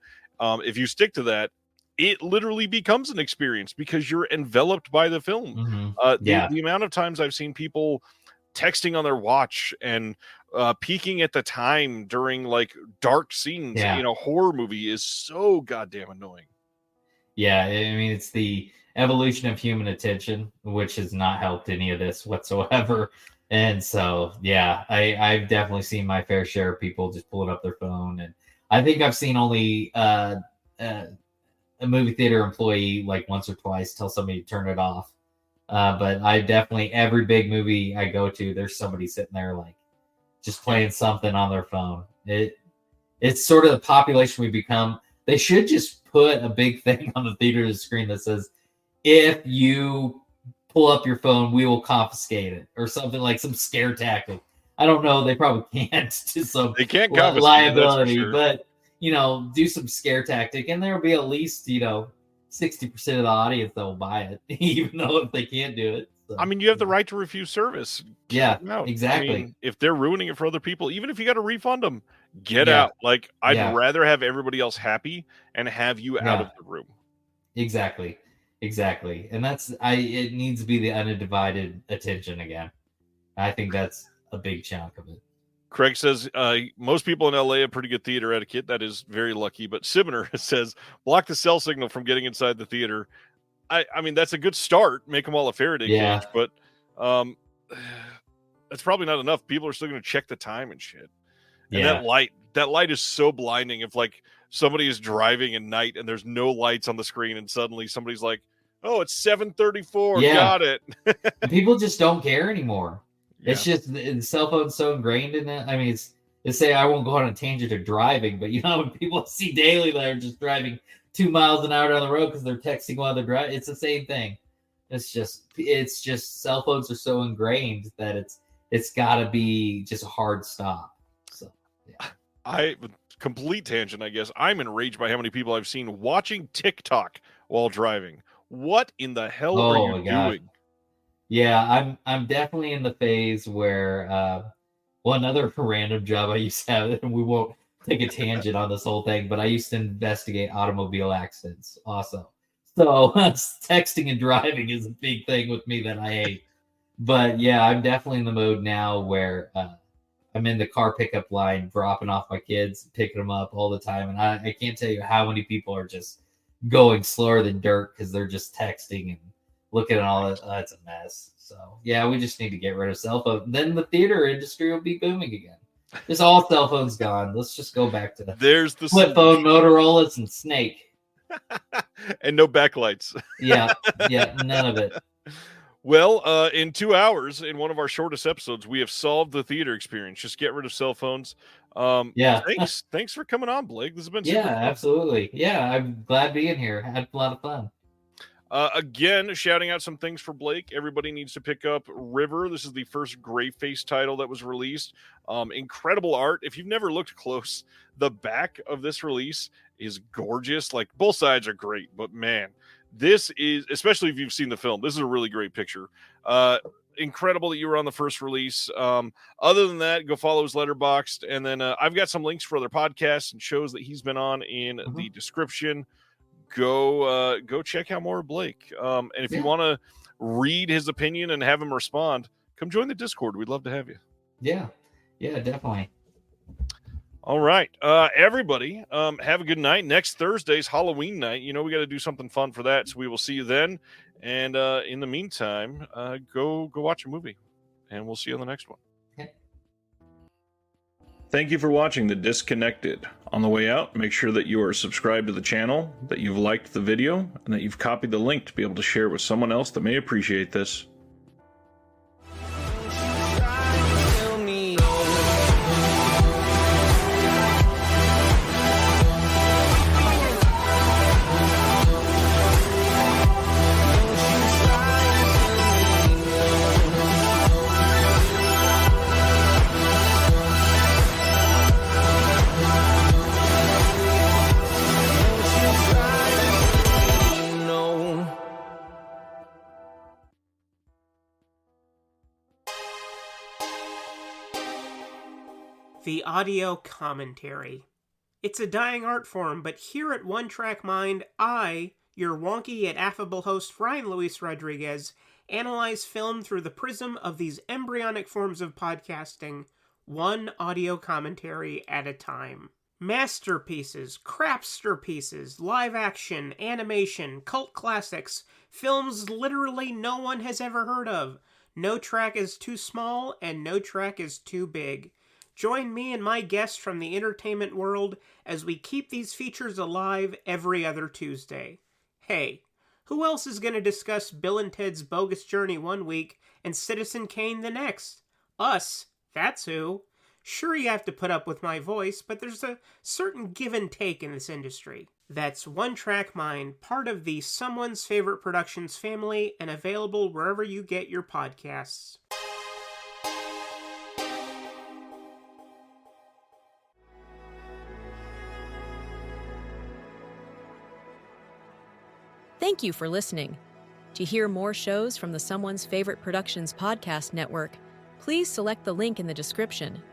if you stick to that, it literally becomes an experience because you're enveloped by the film. The amount of times I've seen people texting on their watch and peeking at the time during like dark scenes in a horror movie is so goddamn annoying. Yeah, I mean, it's the evolution of human attention, which has not helped any of this whatsoever. And so, yeah, I've definitely seen my fair share of people just pulling up their phone. And I think I've seen only a movie theater employee like once or twice tell somebody to turn it off. But I definitely, every big movie I go to, there's somebody sitting there like just playing something on their phone. It's sort of the population we become. They should just put a big thing on the theater screen that says, if you pull up your phone, we will confiscate it, or something, like some scare tactic. I don't know. They probably can't do some they can't liability, sure. But do some scare tactic, and there'll be at least 60% of the audience that will buy it, even though if they can't do it. So, I mean, you have the right to refuse service. Yeah, Get out. exactly. I mean, if they're ruining it for other people, even if you got to refund them, get Yeah. out. Like, I'd Yeah. rather have everybody else happy and have you out Yeah. of the room. Exactly. And it needs to be the undivided attention again. I think that's a big chunk of it. Craig says most people in LA have pretty good theater etiquette. That is very lucky. But Sibner says block the cell signal from getting inside the theater. I mean, that's a good start. Make them all a Faraday cage, but that's probably not enough. People are still going to check the time and shit. And that light is so blinding. If like somebody is driving at night and there's no lights on the screen, and suddenly somebody's like, "Oh, it's 7:34. Got it." People just don't care anymore. Yeah. It's just the cell phone's so ingrained in it. I mean, they say I won't go on a tangent of driving, but when people see daily that are just driving 2 miles an hour down the road because they're texting while they're driving, it's the same thing. It's just cell phones are so ingrained that it's got to be just a hard stop. So, yeah. Complete tangent, I guess. I'm enraged by how many people I've seen watching TikTok while driving. What in the hell are you doing? Yeah, I'm definitely in the phase where another random job I used to have, and we won't take a tangent on this whole thing, but I used to investigate automobile accidents also. So texting and driving is a big thing with me that I hate. But yeah, I'm definitely in the mode now where I'm in the car pickup line, dropping off my kids, picking them up all the time. And I can't tell you how many people are just going slower than dirt because they're just texting and looking at all that. That's a mess. So yeah, we just need to get rid of cell phones. Then the theater industry will be booming again. Just all cell phones gone. Let's just go back to there's the flip phone, Motorola's, and Snake. And no backlights. Yeah, none of it. Well, in 2 hours, in one of our shortest episodes, we have solved the theater experience. Just get rid of cell phones. Thanks for coming on, Blake. This has been super fun. Absolutely. Yeah, I'm glad being here. I had a lot of fun. Again, shouting out some things for Blake. Everybody needs to pick up River. This is the first Greyface title that was released. Incredible art. If you've never looked close, the back of this release is gorgeous. Like, both sides are great, but man, this is, especially if you've seen the film, this is a really great picture. Incredible that you were on the first release. Other than that, go follow his Letterboxd. And then I've got some links for other podcasts and shows that he's been on in the description. Go check out more of Blake. And if you want to read his opinion and have him respond, come join the Discord. We'd love to have you. Yeah, definitely. All right. Everybody, have a good night. Next Thursday's Halloween night. We got to do something fun for that. So we will see you then. And in the meantime, go watch a movie. And we'll see you on the next one. Okay. Thank you for watching The Disconnected. On the way out, make sure that you are subscribed to the channel, that you've liked the video, and that you've copied the link to be able to share with someone else that may appreciate this. The audio commentary. It's a dying art form, but here at One Track Mind, I, your wonky yet affable host Ryan Luis Rodriguez, analyze film through the prism of these embryonic forms of podcasting, one audio commentary at a time. Masterpieces, crapster pieces, live action, animation, cult classics, films literally no one has ever heard of. No track is too small, and no track is too big. Join me and my guests from the entertainment world as we keep these features alive every other Tuesday. Hey, who else is going to discuss Bill and Ted's Bogus Journey one week and Citizen Kane the next? Us, that's who. Sure, you have to put up with my voice, but there's a certain give and take in this industry. That's One Track Mind, part of the Someone's Favorite Productions family and available wherever you get your podcasts. Thank you for listening. To hear more shows from the Someone's Favorite Productions podcast network, please select the link in the description